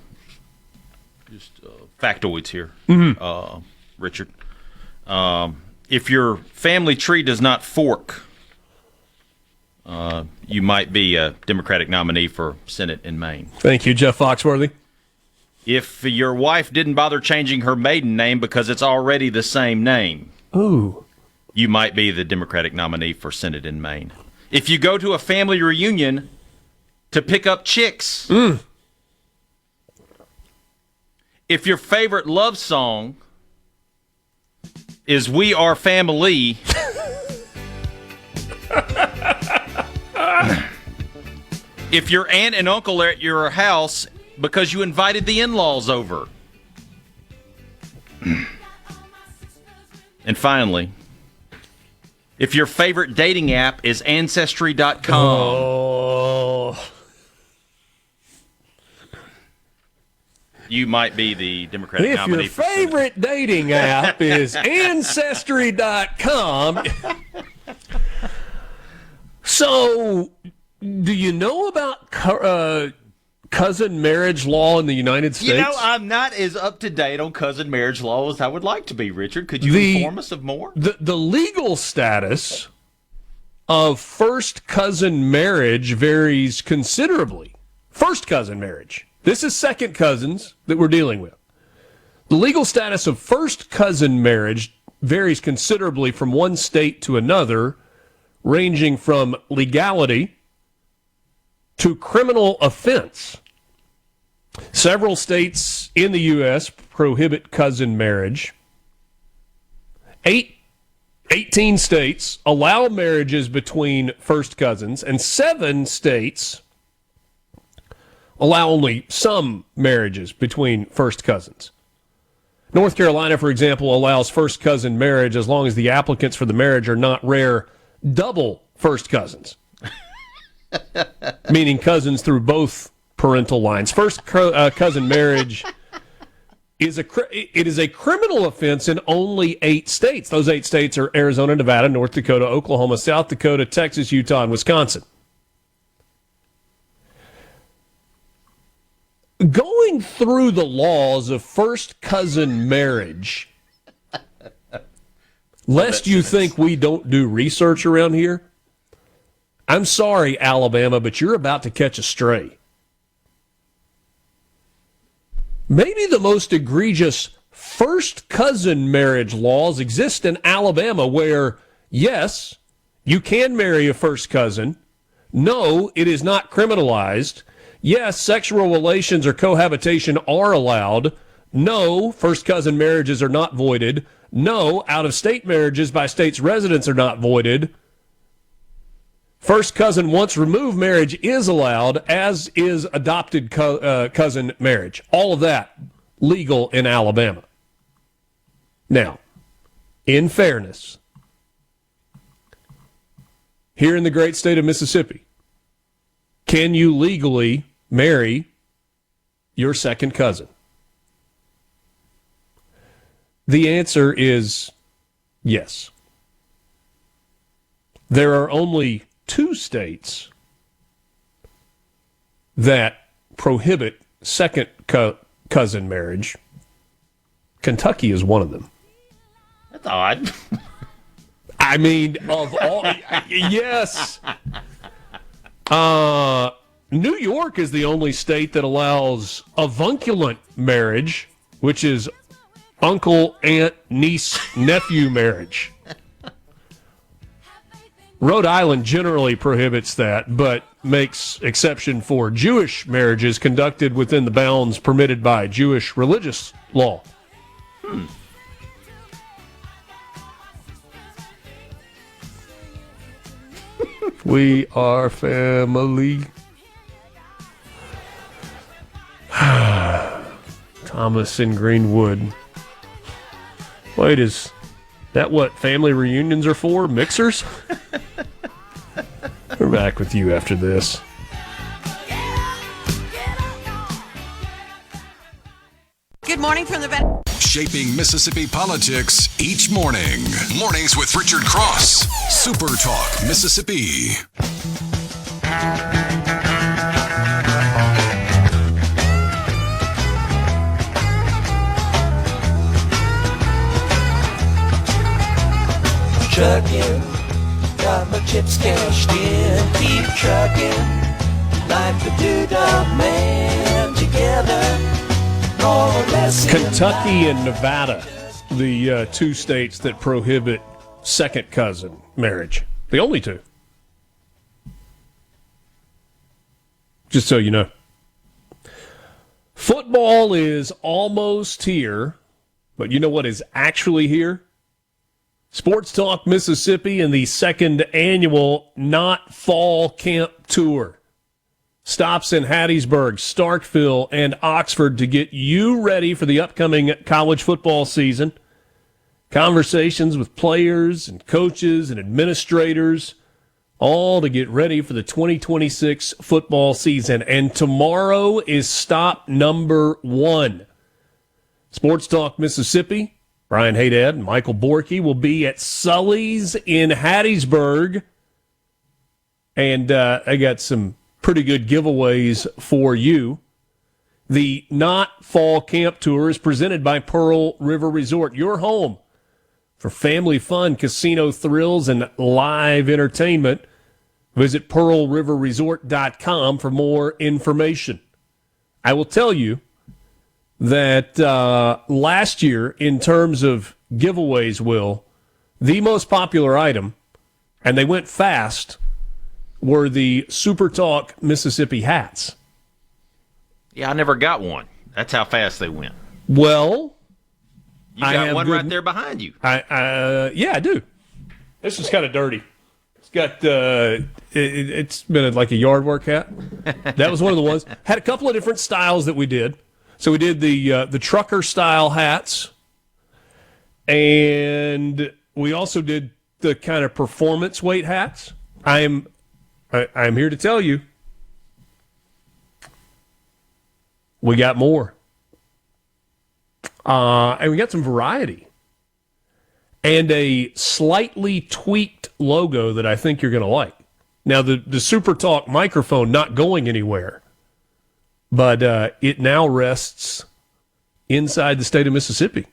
factoids here, Richard. If your family tree does not fork, you might be a Democratic nominee for Senate in Maine. Thank you, Jeff Foxworthy. If your wife didn't bother changing her maiden name because it's already the same name, ooh, you might be the Democratic nominee for Senate in Maine. If you go to a family reunion to pick up chicks, if your favorite love song is We Are Family, if your aunt and uncle are at your house because you invited the in-laws over. And finally, if your favorite dating app is Ancestry.com. Oh. You might be the Democratic If nominee. your favorite dating app is Ancestry.com. So, do you know about cousin marriage law in the United States? You know, I'm not as up to date on cousin marriage law as I would like to be, Richard. Could you inform us of more? The legal status of first cousin marriage varies considerably. First cousin marriage. This is second cousins that we're dealing with. The legal status of first cousin marriage varies considerably from one state to another, ranging from legality to criminal offense. Several states in the U.S. prohibit cousin marriage. 18 states allow marriages between first cousins, and 7 states allow only some marriages between first cousins. North Carolina, for example, allows first cousin marriage as long as the applicants for the marriage are not rare double first cousins, meaning cousins through both parental lines. First cousin marriage is a criminal offense in only 8 states. Those 8 states are Arizona, Nevada, North Dakota, Oklahoma, South Dakota, Texas, Utah, and Wisconsin. Going through the laws of first cousin marriage, lest you think we don't do research around here, I'm sorry, Alabama, but you're about to catch a stray. Maybe the most egregious first cousin marriage laws exist in Alabama where, yes, you can marry a first cousin. No, it is not criminalized. Yes, sexual relations or cohabitation are allowed. No, first cousin marriages are not voided. No, out-of-state marriages by state's residents are not voided. First cousin once removed marriage is allowed, as is adopted cousin marriage. All of that legal in Alabama. Now, in fairness, here in the great state of Mississippi, can you legally marry your second cousin? The answer is yes. There are only 2 states that prohibit second cousin marriage. Kentucky is one of them. That's odd. I mean, of all, yes. New York is the only state that allows avunculant marriage, which is uncle, aunt, niece, nephew marriage. Rhode Island generally prohibits that, but makes exception for Jewish marriages conducted within the bounds permitted by Jewish religious law. We are family. Thomas in Greenwood. Wait, is that what family reunions are for? Mixers? We're back with you after this. Good morning from the Shaping Mississippi politics each morning. Mornings with Richard Cross. Super Talk Mississippi. Trucking, got my chips cashed in, keep trucking, like the Doodah Man together. Kentucky and Nevada, the 2 states that prohibit second cousin marriage. The only 2. Just so you know. Football is almost here, but you know what is actually here? Sports Talk Mississippi and the 2nd annual Not Fall Camp Tour. Stops in Hattiesburg, Starkville, and Oxford to get you ready for the upcoming college football season. Conversations with players and coaches and administrators all to get ready for the 2026 football season. And tomorrow is stop number 1. Sports Talk Mississippi, Brian Haydad and Michael Borky will be at Sully's in Hattiesburg. And I got some pretty good giveaways for you. The Not Fall Camp Tour is presented by Pearl River Resort, your home for family fun, casino thrills, and live entertainment. Visit pearlriverresort.com for more information. I will tell you that last year, in terms of giveaways, Will, the most popular item, and they went fast, were the SuperTalk Mississippi hats. Yeah, I never got one. That's how fast they went. Well, you got one right there behind you. Yeah, I do. This is kind of dirty. It's got it's been like a yard work hat. That was one of the ones. Had a couple of different styles that we did. So we did the trucker style hats, and we also did the kind of performance weight hats. I'm here to tell you, we got more, and we got some variety. And a slightly tweaked logo that I think you're going to like. Now, the Super Talk microphone not going anywhere, but it now rests inside the state of Mississippi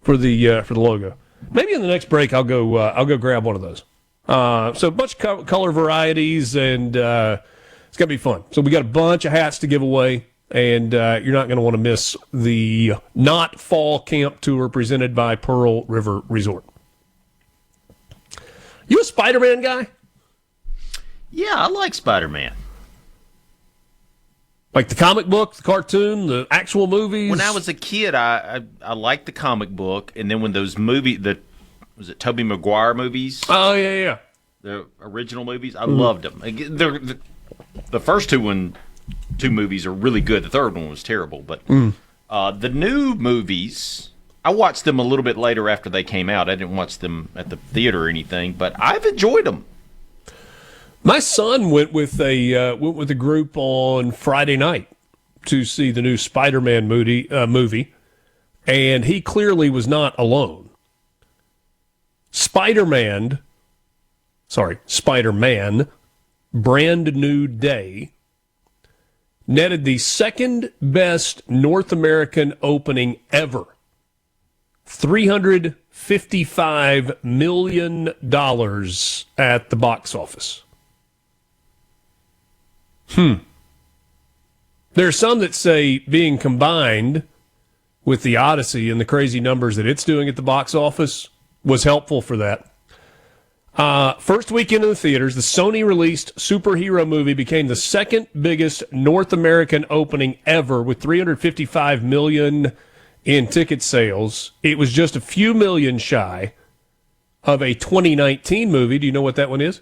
for the logo. Maybe in the next break I'll go grab one of those. So a bunch of color varieties, and it's going to be fun. So we got a bunch of hats to give away. And you're not going to want to miss the Not Fall Camp Tour presented by Pearl River Resort. You a Spider-Man guy? Yeah, I like Spider-Man. Like the comic book, the cartoon, the actual movies? When I was a kid, I liked the comic book, and then when those was it Tobey Maguire movies? Oh, yeah. The original movies, I loved them. The first two movies are really good. The third one was terrible, but the new movies, I watched them a little bit later after they came out. I didn't watch them at the theater or anything, but I've enjoyed them. My son went with a group on Friday night to see the new Spider-Man movie, and he clearly was not alone. Spider-Man, Brand New Day, netted the second best North American opening ever. $355 million at the box office. There are some that say being combined with the Odyssey and the crazy numbers that it's doing at the box office was helpful for that. First weekend in the theaters, the Sony-released superhero movie became the second biggest North American opening ever with $355 million in ticket sales. It was just a few million shy of a 2019 movie. Do you know what that one is?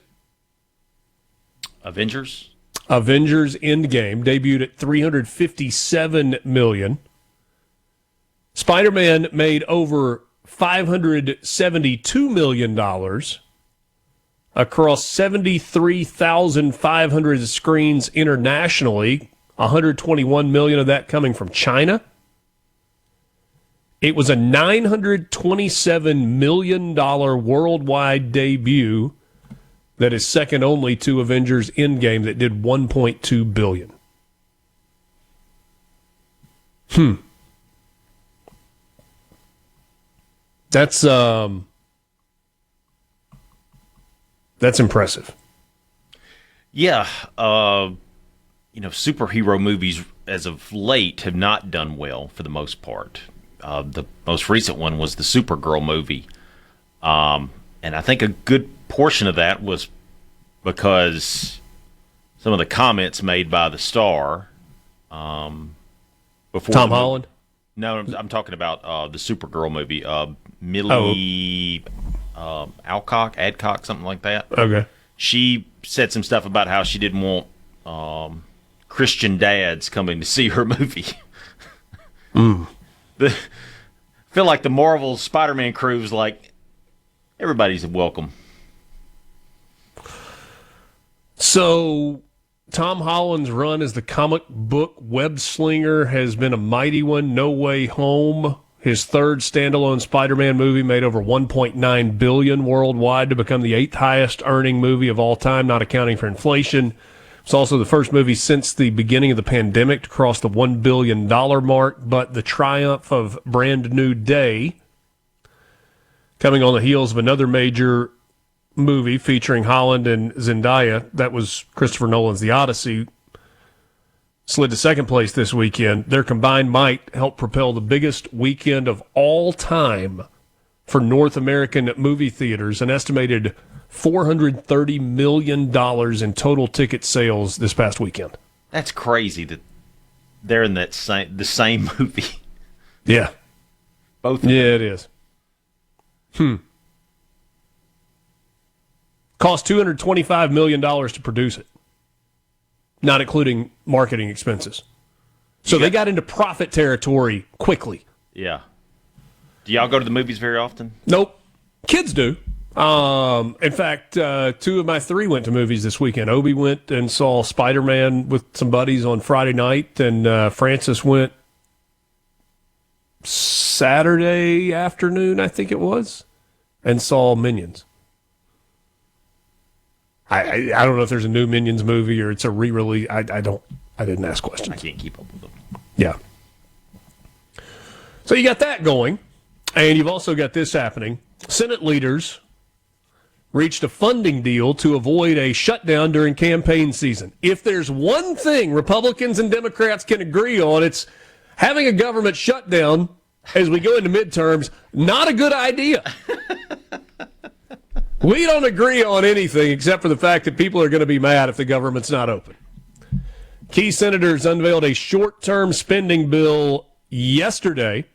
Avengers Endgame debuted at $357 million. Spider-Man made over $572 million across 73,500 screens internationally, $121 million of that coming from China. It was a $927 million worldwide debut that is second only to Avengers Endgame that did $1.2 billion. That's impressive. Yeah, superhero movies as of late have not done well for the most part. The most recent one was the Supergirl movie. And I think a good portion of that was because some of the comments made by the star before Tom Holland? No, I'm talking about the Supergirl movie. Millie Adcock, something like that. Okay. She said some stuff about how she didn't want Christian dads coming to see her movie. I feel like the Marvel Spider-Man crew was like, everybody's welcome. So Tom Holland's run as the comic book web slinger has been a mighty one. No Way Home, his third standalone Spider-Man movie, made over $1.9 billion worldwide to become the 8th highest earning movie of all time, not accounting for inflation. It's also the first movie since the beginning of the pandemic to cross the $1 billion mark, but the triumph of Brand New Day, coming on the heels of another major movie featuring Holland and Zendaya, that was Christopher Nolan's The Odyssey, slid to second place this weekend. Their combined might helped propel the biggest weekend of all time for North American movie theaters, an estimated $430 million in total ticket sales this past weekend. That's crazy that they're in the same movie. Yeah. Both of them. Yeah, it is. Cost $225 million to produce it, not including marketing expenses. So they got into profit territory quickly. Yeah. Do y'all go to the movies very often? Nope. Kids do. In fact, 2 of my 3 went to movies this weekend. Obi went and saw Spider-Man with some buddies on Friday night, and Francis went Saturday afternoon, I think it was, and saw Minions. I don't know if there's a new Minions movie or it's a re-release. I didn't ask questions. I can't keep up with them. Yeah. So you got that going, and you've also got this happening. Senate leaders reached a funding deal to avoid a shutdown during campaign season. If there's one thing Republicans and Democrats can agree on, it's having a government shutdown as we go into midterms, not a good idea. We don't agree on anything except for the fact that people are going to be mad if the government's not open. Key senators unveiled a short-term spending bill yesterday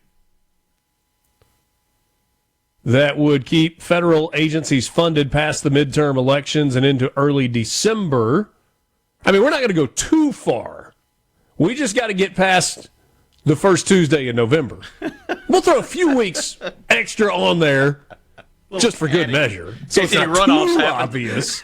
that would keep federal agencies funded past the midterm elections and into early December. I mean, we're not going to go too far. We just got to get past the first Tuesday in November. We'll throw a few weeks extra on there just for good measure. So it's not too obvious.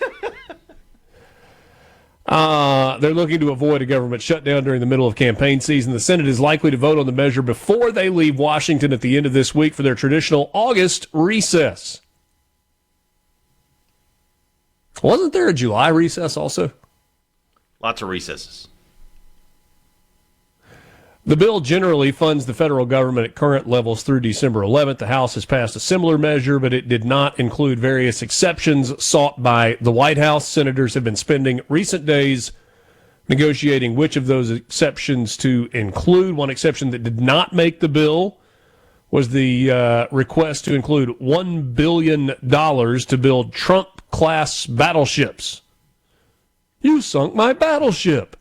They're looking to avoid a government shutdown during the middle of campaign season. The Senate is likely to vote on the measure before they leave Washington at the end of this week for their traditional August recess. Wasn't there a July recess also? Lots of recesses. The bill generally funds the federal government at current levels through December 11th. The House has passed a similar measure, but it did not include various exceptions sought by the White House. Senators have been spending recent days negotiating which of those exceptions to include. One exception that did not make the bill was the request to include $1 billion to build Trump-class battleships. You sunk my battleship.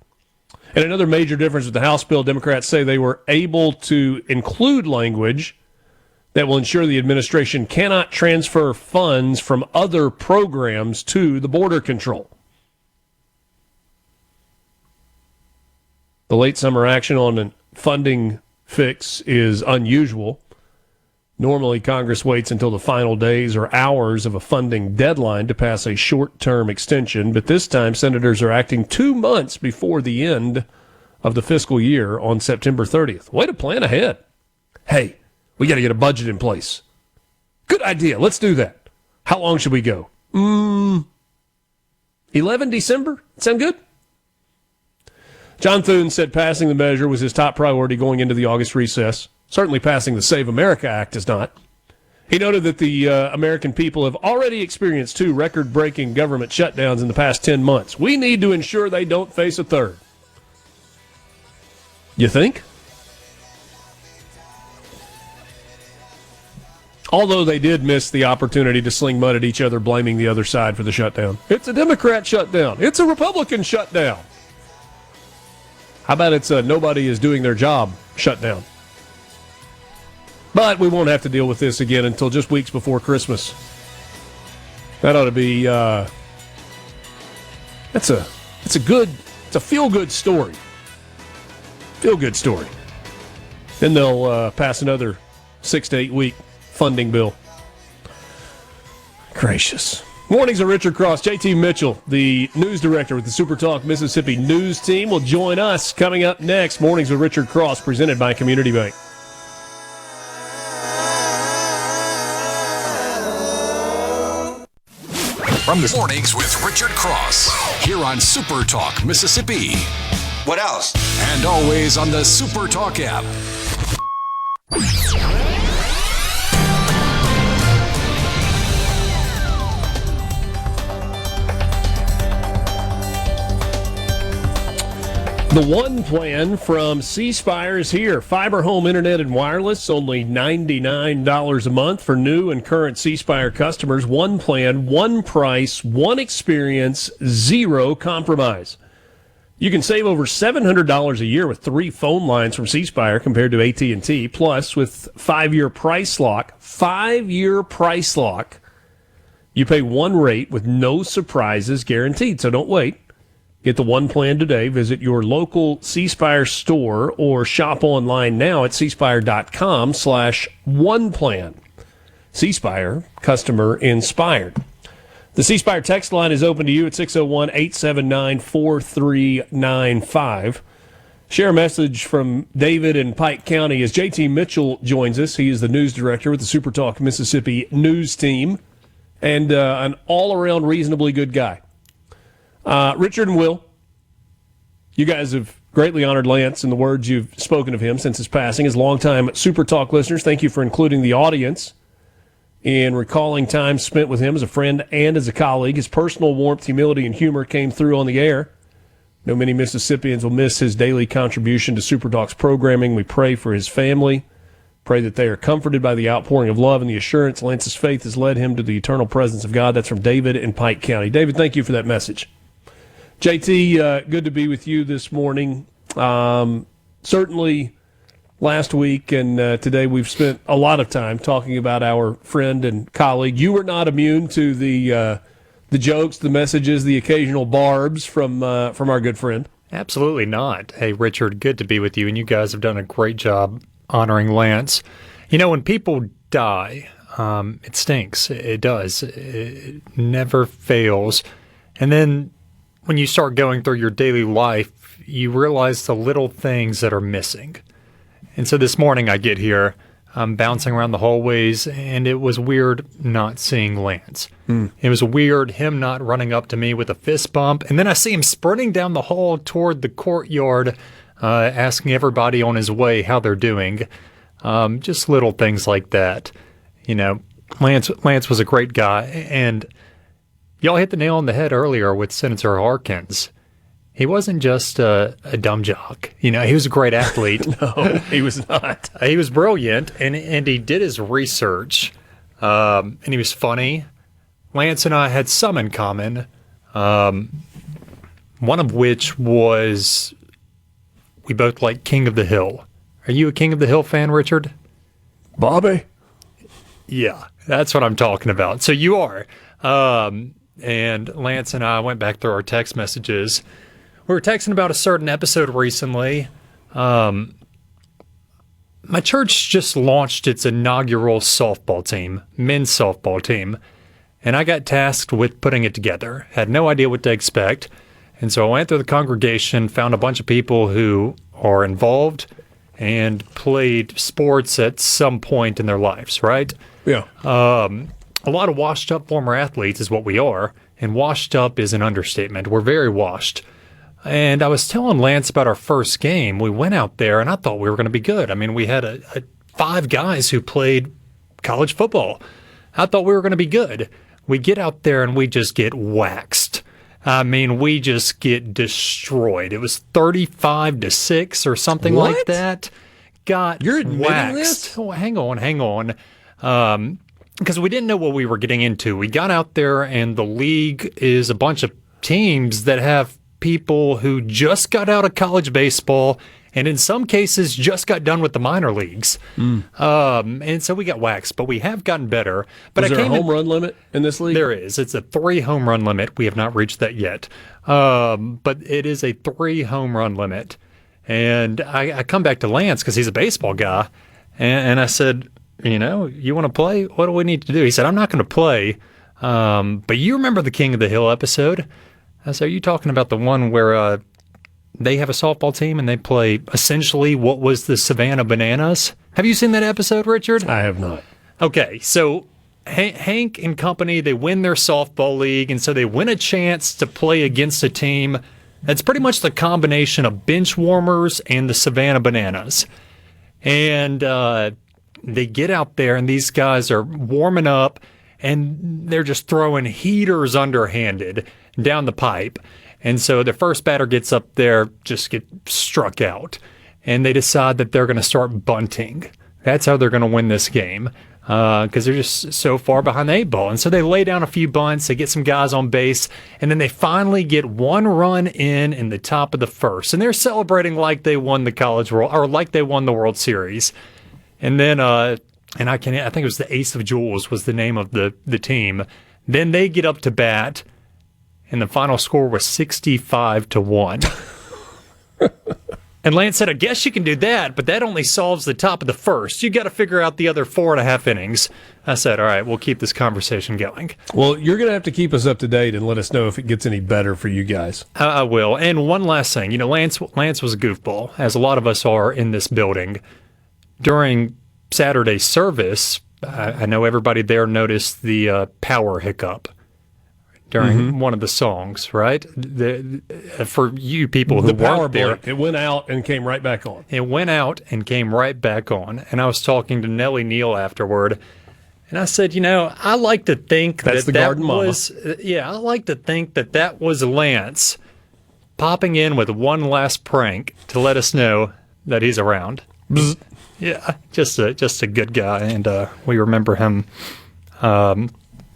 And another major difference with the House bill, Democrats say they were able to include language that will ensure the administration cannot transfer funds from other programs to the border control. The late summer action on a funding fix is unusual. Normally, Congress waits until the final days or hours of a funding deadline to pass a short-term extension, but this time senators are acting 2 months before the end of the fiscal year on September 30th. Way to plan ahead. Hey, we got to get a budget in place. Good idea. Let's do that. How long should we go? 11 December? Sound good? John Thune said passing the measure was his top priority going into the August recess. Certainly passing the Save America Act is not. He noted that the American people have already experienced 2 record-breaking government shutdowns in the past 10 months. We need to ensure they don't face a third. You think? Although they did miss the opportunity to sling mud at each other, blaming the other side for the shutdown. It's a Democrat shutdown. It's a Republican shutdown. How about it's a nobody is doing their job shutdown? But we won't have to deal with this again until just weeks before Christmas. That ought to be it's a feel-good story. Feel-good story. Then they'll pass another 6 to 8 week funding bill. Gracious. Mornings of Richard Cross. JT Mitchell, the news director with the SuperTalk Mississippi News Team, will join us coming up next. Mornings with Richard Cross, presented by Community Bank. From the Mornings with Richard Cross, here on SuperTalk Mississippi. What else? And always on the SuperTalk app. The One Plan from C Spire is here. Fiber home internet and wireless, only $99 a month for new and current C Spire customers. One plan, one price, one experience, zero compromise. You can save over $700 a year with 3 phone lines from C Spire compared to AT&T. Plus, with 5-year price lock, you pay one rate with no surprises guaranteed. So don't wait. Get the One Plan today. Visit your local C Spire store or shop online now at cspire.com/oneplan. C Spire, customer inspired. The C Spire text line is open to you at 601-879-4395. Share a message from David in Pike County as JT Mitchell joins us. He is the news director with the SuperTalk Mississippi News Team and an all-around reasonably good guy. Richard and Will, you guys have greatly honored Lance in the words you've spoken of him since his passing. As longtime SuperTalk listeners, thank you for including the audience in recalling time spent with him as a friend and as a colleague. His personal warmth, humility, and humor came through on the air. I know many Mississippians will miss his daily contribution to SuperTalk's programming. We pray for his family. Pray that they are comforted by the outpouring of love and the assurance Lance's faith has led him to the eternal presence of God. That's from David in Pike County. David, thank you for that message. JT, good to be with you this morning. Certainly last week and today we've spent a lot of time talking about our friend and colleague. You were not immune to the jokes, the messages, the occasional barbs from our good friend. Absolutely not. Hey, Richard, good to be with you, and you guys have done a great job honoring Lance. You know, when people die, it stinks. It does. It never fails. And then when you start going through your daily life, you realize the little things that are missing. And so this morning I get here, I'm bouncing around the hallways, and it was weird not seeing Lance. It was weird him not running up to me with a fist bump, and then I see him sprinting down the hall toward the courtyard, asking everybody on his way how they're doing. Just little things like that. You know, Lance was a great guy, and y'all hit the nail on the head earlier with Senator Harkins. He wasn't just a dumb jock. You know, he was a great athlete. No, he was not. He was brilliant, and he did his research, and he was funny. Lance and I had some in common, one of which was we both like King of the Hill. Are you a King of the Hill fan, Richard? Bobby? Yeah, that's what I'm talking about. So you are. And Lance and I went back through our text messages. We were texting about a certain episode recently. My church just launched its inaugural softball team, men's softball team, and I got tasked with putting it together. Had no idea what to expect, and so I went through the congregation, found a bunch of people who are involved and played sports at some point in their lives, right? Yeah. A lot of washed up former athletes is what we are, and washed up is an understatement. We're very washed. And I was telling Lance about our first game. We went out there, and I thought we were going to be good. I mean, we had 5 guys who played college football. I thought we were going to be good. We get out there, and we just get waxed. I mean, we just get destroyed. It was 35-6 or something like that. Got You're admitting waxed. this? Oh, hang on. Because we didn't know what we were getting into. We got out there, and the league is a bunch of teams that have people who just got out of college baseball and in some cases just got done with the minor leagues. And so we got waxed, but we have gotten better. But Is there a home run limit in this league? There is. It's a 3 home run limit. We have not reached that yet. But it is a 3 home run limit. And I come back to Lance because he's a baseball guy, and I said, you know, you want to play? What do we need to do? He said, I'm not going to play. But you remember the King of the Hill episode? So are you talking about the one where they have a softball team and they play essentially what was the Savannah Bananas? Have you seen that episode, Richard? I have not. Okay, so Hank and company, they win their softball league, and so they win a chance to play against a team that's pretty much the combination of bench warmers and the Savannah Bananas. And they get out there, and these guys are warming up, and they're just throwing heaters underhanded down the pipe. And so the first batter gets up there, just get struck out. And they decide that they're going to start bunting. That's how they're going to win this game, because they're just so far behind the 8 ball. And so they lay down a few bunts, they get some guys on base, and then they finally get 1 run in the top of the first. And they're celebrating like they won the College World, or like they won the World Series. And then, I think it was the Ace of Jewels was the name of the team. Then they get up to bat, and the final score was 65-1. And Lance said, I guess you can do that, but that only solves the top of the first. You got to figure out the other 4.5 innings. I said, all right, we'll keep this conversation going. Well, you're going to have to keep us up to date and let us know if it gets any better for you guys. I will. And one last thing. You know, Lance was a goofball, as a lot of us are in this building. During Saturday's service, I know everybody there noticed the power hiccup during one of the songs, right? For you people who weren't there. It went out and came right back on. It went out and came right back on. And I was talking to Nellie Neal afterward, and I said, you know, I like to think that was, I like to think that was Lance popping in with one last prank to let us know that he's around. Bzz. Yeah, just a good guy, and we remember him,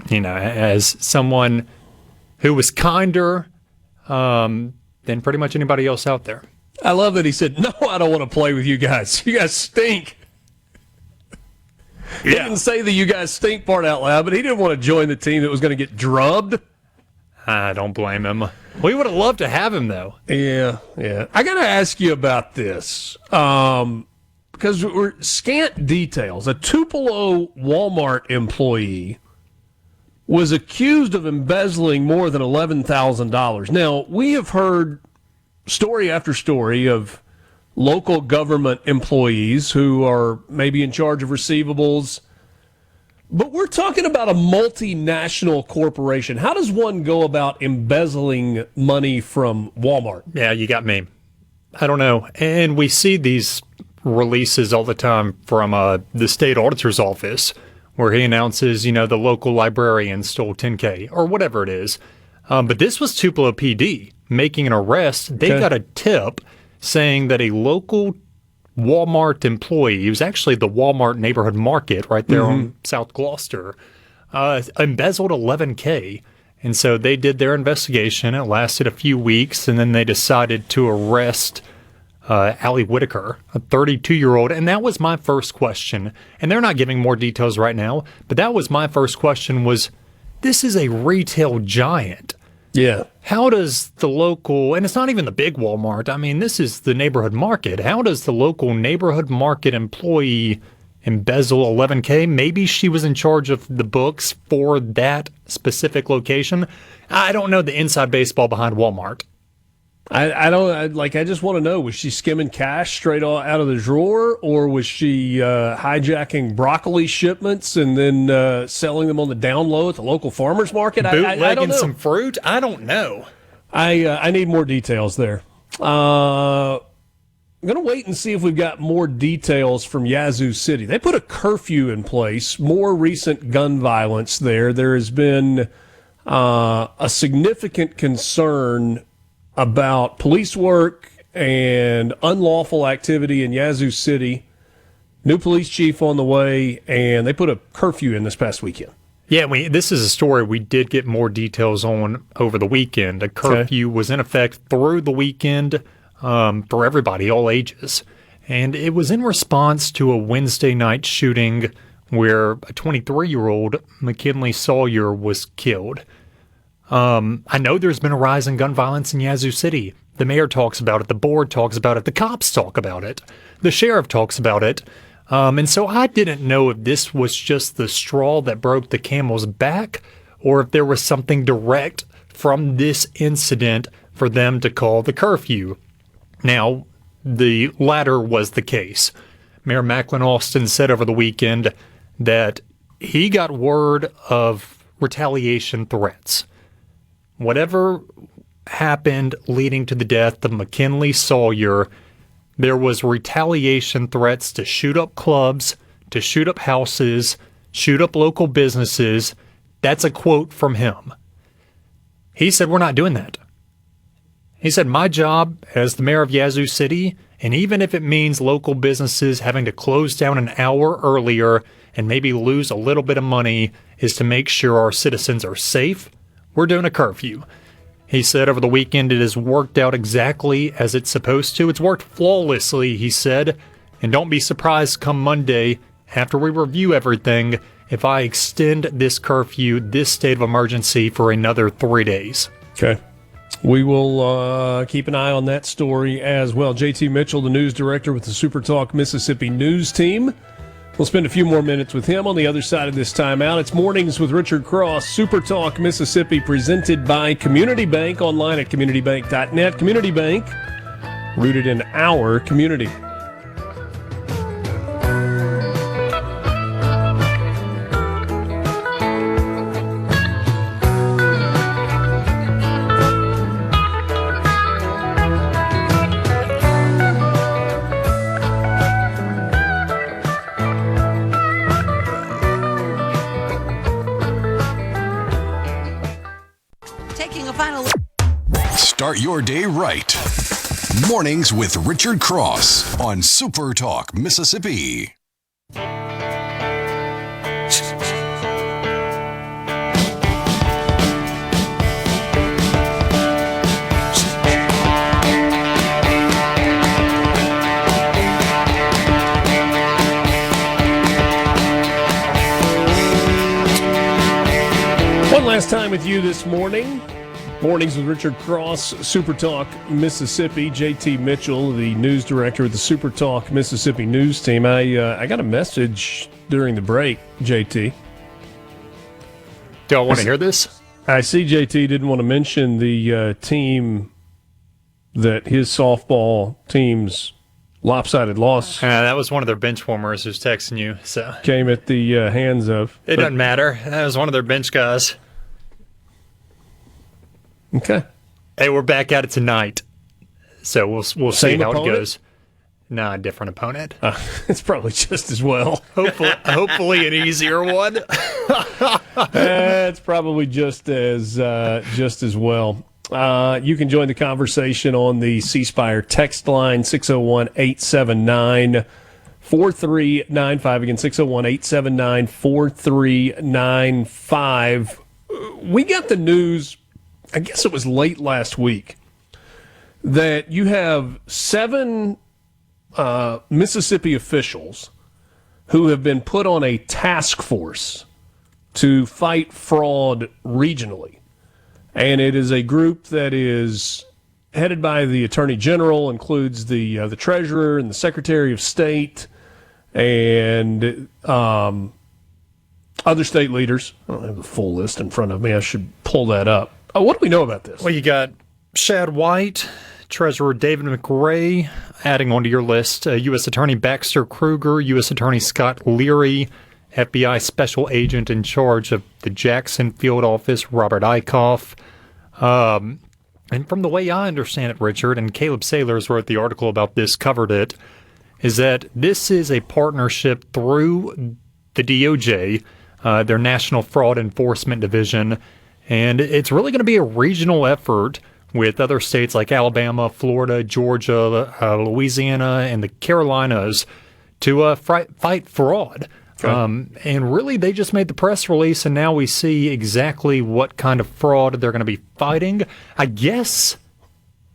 as someone who was kinder than pretty much anybody else out there. I love that he said, no, I don't want to play with you guys. You guys stink. He didn't say the you guys stink part out loud, but he didn't want to join the team that was going to get drubbed. I don't blame him. We would have loved to have him, though. Yeah. I got to ask you about this. Because we're scant details. A Tupelo Walmart employee was accused of embezzling more than $11,000. Now, we have heard story after story of local government employees who are maybe in charge of receivables, but we're talking about a multinational corporation. How does one go about embezzling money from Walmart? Yeah, you got me. I don't know. And we see these releases all the time from the state auditor's office where he announces, the local librarian stole $10K or whatever it is. But this was Tupelo PD making an arrest. They got a tip saying that a local Walmart employee, it was actually the Walmart neighborhood market right there on South Gloucester, embezzled $11K. And so they did their investigation. It lasted a few weeks, and then they decided to arrest Allie Whitaker, a 32-year-old. And that was my first question. And they're not giving more details right now, but that was my first question was, this is a retail giant. Yeah. How does the local, and it's not even the big Walmart, I mean, this is the neighborhood market. How does the local neighborhood market employee embezzle $11K? Maybe she was in charge of the books for that specific location. I don't know the inside baseball behind Walmart. I just want to know, was she skimming cash straight out of the drawer, or was she hijacking broccoli shipments and then selling them on the down low at the local farmer's market? Bootlegging I don't know. Some fruit? I don't know. I need more details there. I'm going to wait and see if we've got more details from Yazoo City. They put a curfew in place, more recent gun violence there. There has been a significant concern about police work and unlawful activity in Yazoo City. New police chief on the way, and they put a curfew in this past weekend. Yeah, this is a story we did get more details on over the weekend. A curfew was in effect through the weekend for everybody, all ages. And it was in response to a Wednesday night shooting where a 23-year-old McKinley Sawyer was killed. I know there's been a rise in gun violence in Yazoo City. The mayor talks about it. The board talks about it. The cops talk about it. The sheriff talks about it. And so I didn't know if this was just the straw that broke the camel's back or if there was something direct from this incident for them to call the curfew. Now, the latter was the case. Mayor Macklin Austin said over the weekend that he got word of retaliation threats. Whatever happened leading to the death of McKinley Sawyer, there was retaliation threats to shoot up clubs, to shoot up houses, shoot up local businesses. That's a quote from him. He said, we're not doing that. He said, my job as the mayor of Yazoo City, and even if it means local businesses having to close down an hour earlier and maybe lose a little bit of money, is to make sure our citizens are safe. We're doing a curfew. He said over the weekend it has worked out exactly as it's supposed to. It's worked flawlessly, he said. And don't be surprised come Monday, after we review everything, if I extend this curfew, this state of emergency, for another 3 days. Okay. We will keep an eye on that story as well. JT Mitchell, the news director with the SuperTalk Mississippi news team. We'll spend a few more minutes with him on the other side of this timeout. It's Mornings with Richard Cross, SuperTalk Mississippi, presented by Community Bank, online at communitybank.net. Community Bank, rooted in our community. Start your day right. Mornings with Richard Cross on Super Talk Mississippi. One last time with you this morning. Mornings with Richard Cross, Super Talk Mississippi. JT Mitchell, the news director of the Super Talk Mississippi news team. I got a message during the break, JT. Do I want to hear this? I see JT didn't want to mention the team that his softball team's lopsided loss. That was one of their bench warmers who's texting you. So came at the hands of. It doesn't matter. That was one of their bench guys. Okay. Hey, we're back at it tonight, so we'll see how it goes. Nah, different opponent. It's probably just as well. Hopefully an easier one. It's probably just as well. You can join the conversation on the C Spire text line 601-879-4395. Again, 601-879-4395. We got the news, I guess it was late last week, that you have 7 Mississippi officials who have been put on a task force to fight fraud regionally. And it is a group that is headed by the Attorney General, includes the Treasurer and the Secretary of State and other state leaders. I don't have the full list in front of me. I should pull that up. What do we know about this? Well, you got Shad White, Treasurer David McRae, adding onto your list, U.S. Attorney Baxter Kruger, U.S. Attorney Scott Leary, FBI Special Agent in charge of the Jackson Field Office, Robert Eichhoff. And from the way I understand it, Richard, and Caleb Sailors wrote the article about this, covered it, is that this is a partnership through the DOJ, their National Fraud Enforcement Division, and it's really going to be a regional effort with other states like Alabama, Florida, Georgia, Louisiana, and the Carolinas to fight fraud. Okay. And really, they just made the press release, and now we see exactly what kind of fraud they're going to be fighting. I guess,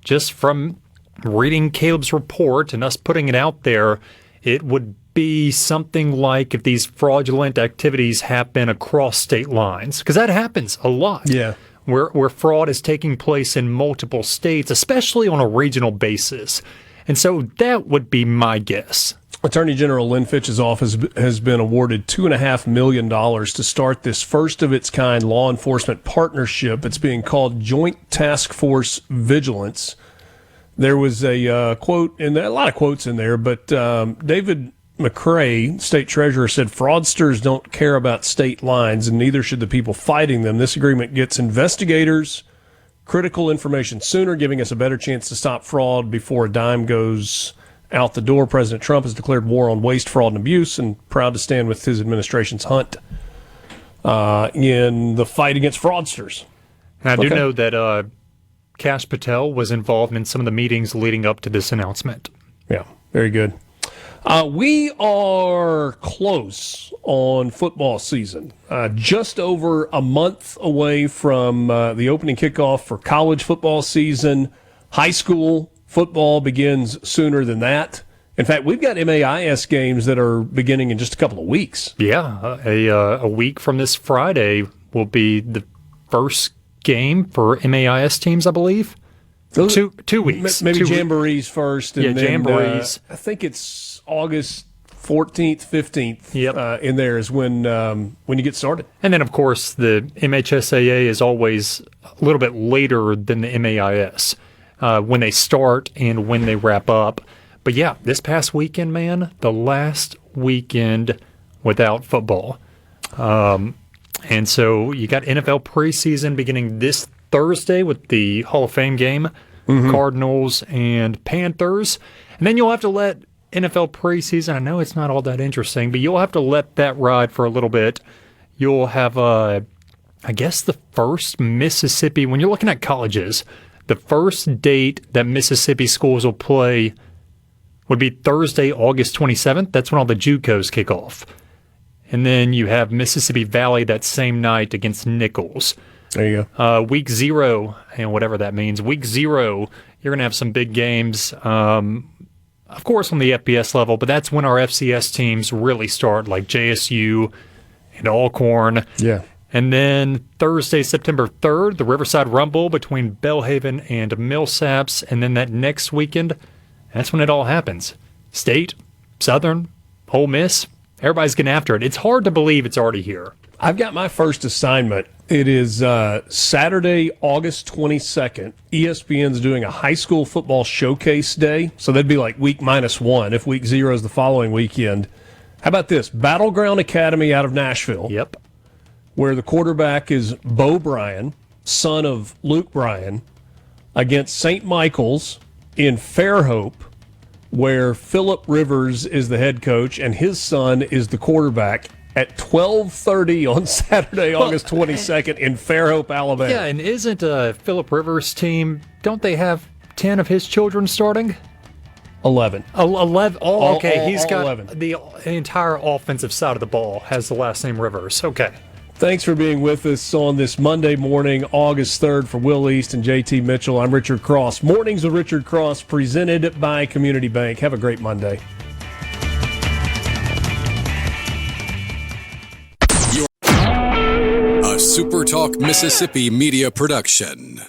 just from reading Caleb's report and us putting it out there, it would be something like if these fraudulent activities happen across state lines, because that happens a lot. Yeah. Where fraud is taking place in multiple states, especially on a regional basis. And so that would be my guess. Attorney General Lynn Fitch's office has been awarded $2.5 million to start this first-of-its-kind law enforcement partnership. It's being called Joint Task Force Vigilance. There was a quote in there, a lot of quotes in there, but David McCray, state treasurer, said fraudsters don't care about state lines, and neither should the people fighting them. This agreement gets investigators critical information sooner, giving us a better chance to stop fraud before a dime goes out the door. President Trump has declared war on waste, fraud, and abuse, and proud to stand with his administration's hunt in the fight against fraudsters. And I do know that Kash Patel was involved in some of the meetings leading up to this announcement. Yeah, very good. We are close on football season. Just over a month away from the opening kickoff for college football season. High school football begins sooner than that. In fact, we've got MAIS games that are beginning in just a couple of weeks. Yeah, a week from this Friday will be the first game for MAIS teams, I believe. Those, 2 weeks. Maybe jamborees first. And then, jamborees. I think it's August 14th, 15th in there is when you get started. And then, of course, the MHSAA is always a little bit later than the MAIS when they start and when they wrap up. But, yeah, this past weekend, man, the last weekend without football. And so you got NFL preseason beginning this Thursday with the Hall of Fame game, Cardinals and Panthers. And then you'll have to let NFL preseason, I know it's not all that interesting, but you'll have to let that ride for a little bit. You'll have, I guess, the first Mississippi, when you're looking at colleges, the first date that Mississippi schools will play would be Thursday, August 27th. That's when all the JUCOs kick off. And then you have Mississippi Valley that same night against Nichols. There you go. Week 0, and whatever that means. Week 0, you're going to have some big games. Of course, on the FBS level, but that's when our FCS teams really start, like JSU and Alcorn. Yeah. And then Thursday, September 3rd, the Riverside Rumble between Belhaven and Millsaps. And then that next weekend, that's when it all happens. State, Southern, Ole Miss, everybody's getting after it. It's hard to believe it's already here. I've got my first assignment. It is Saturday, August 22nd. ESPN's doing a high school football showcase day. So that'd be like week -1 if week 0 is the following weekend. How about this? Battleground Academy out of Nashville. Yep. Where the quarterback is Bo Bryan, son of Luke Bryan, against St. Michael's in Fairhope, where Phillip Rivers is the head coach and his son is the quarterback, at 12:30 on Saturday, August 22nd in Fairhope, Alabama. Yeah, and isn't Phillip Rivers' team, don't they have 10 of his children starting? 11. 11. Oh, okay. He's got 11. The entire offensive side of the ball has the last name Rivers. Okay. Thanks for being with us on this Monday morning, August 3rd, for Will East and JT Mitchell. I'm Richard Cross. Mornings with Richard Cross, presented by Community Bank. Have a great Monday. A SuperTalk Mississippi Media production.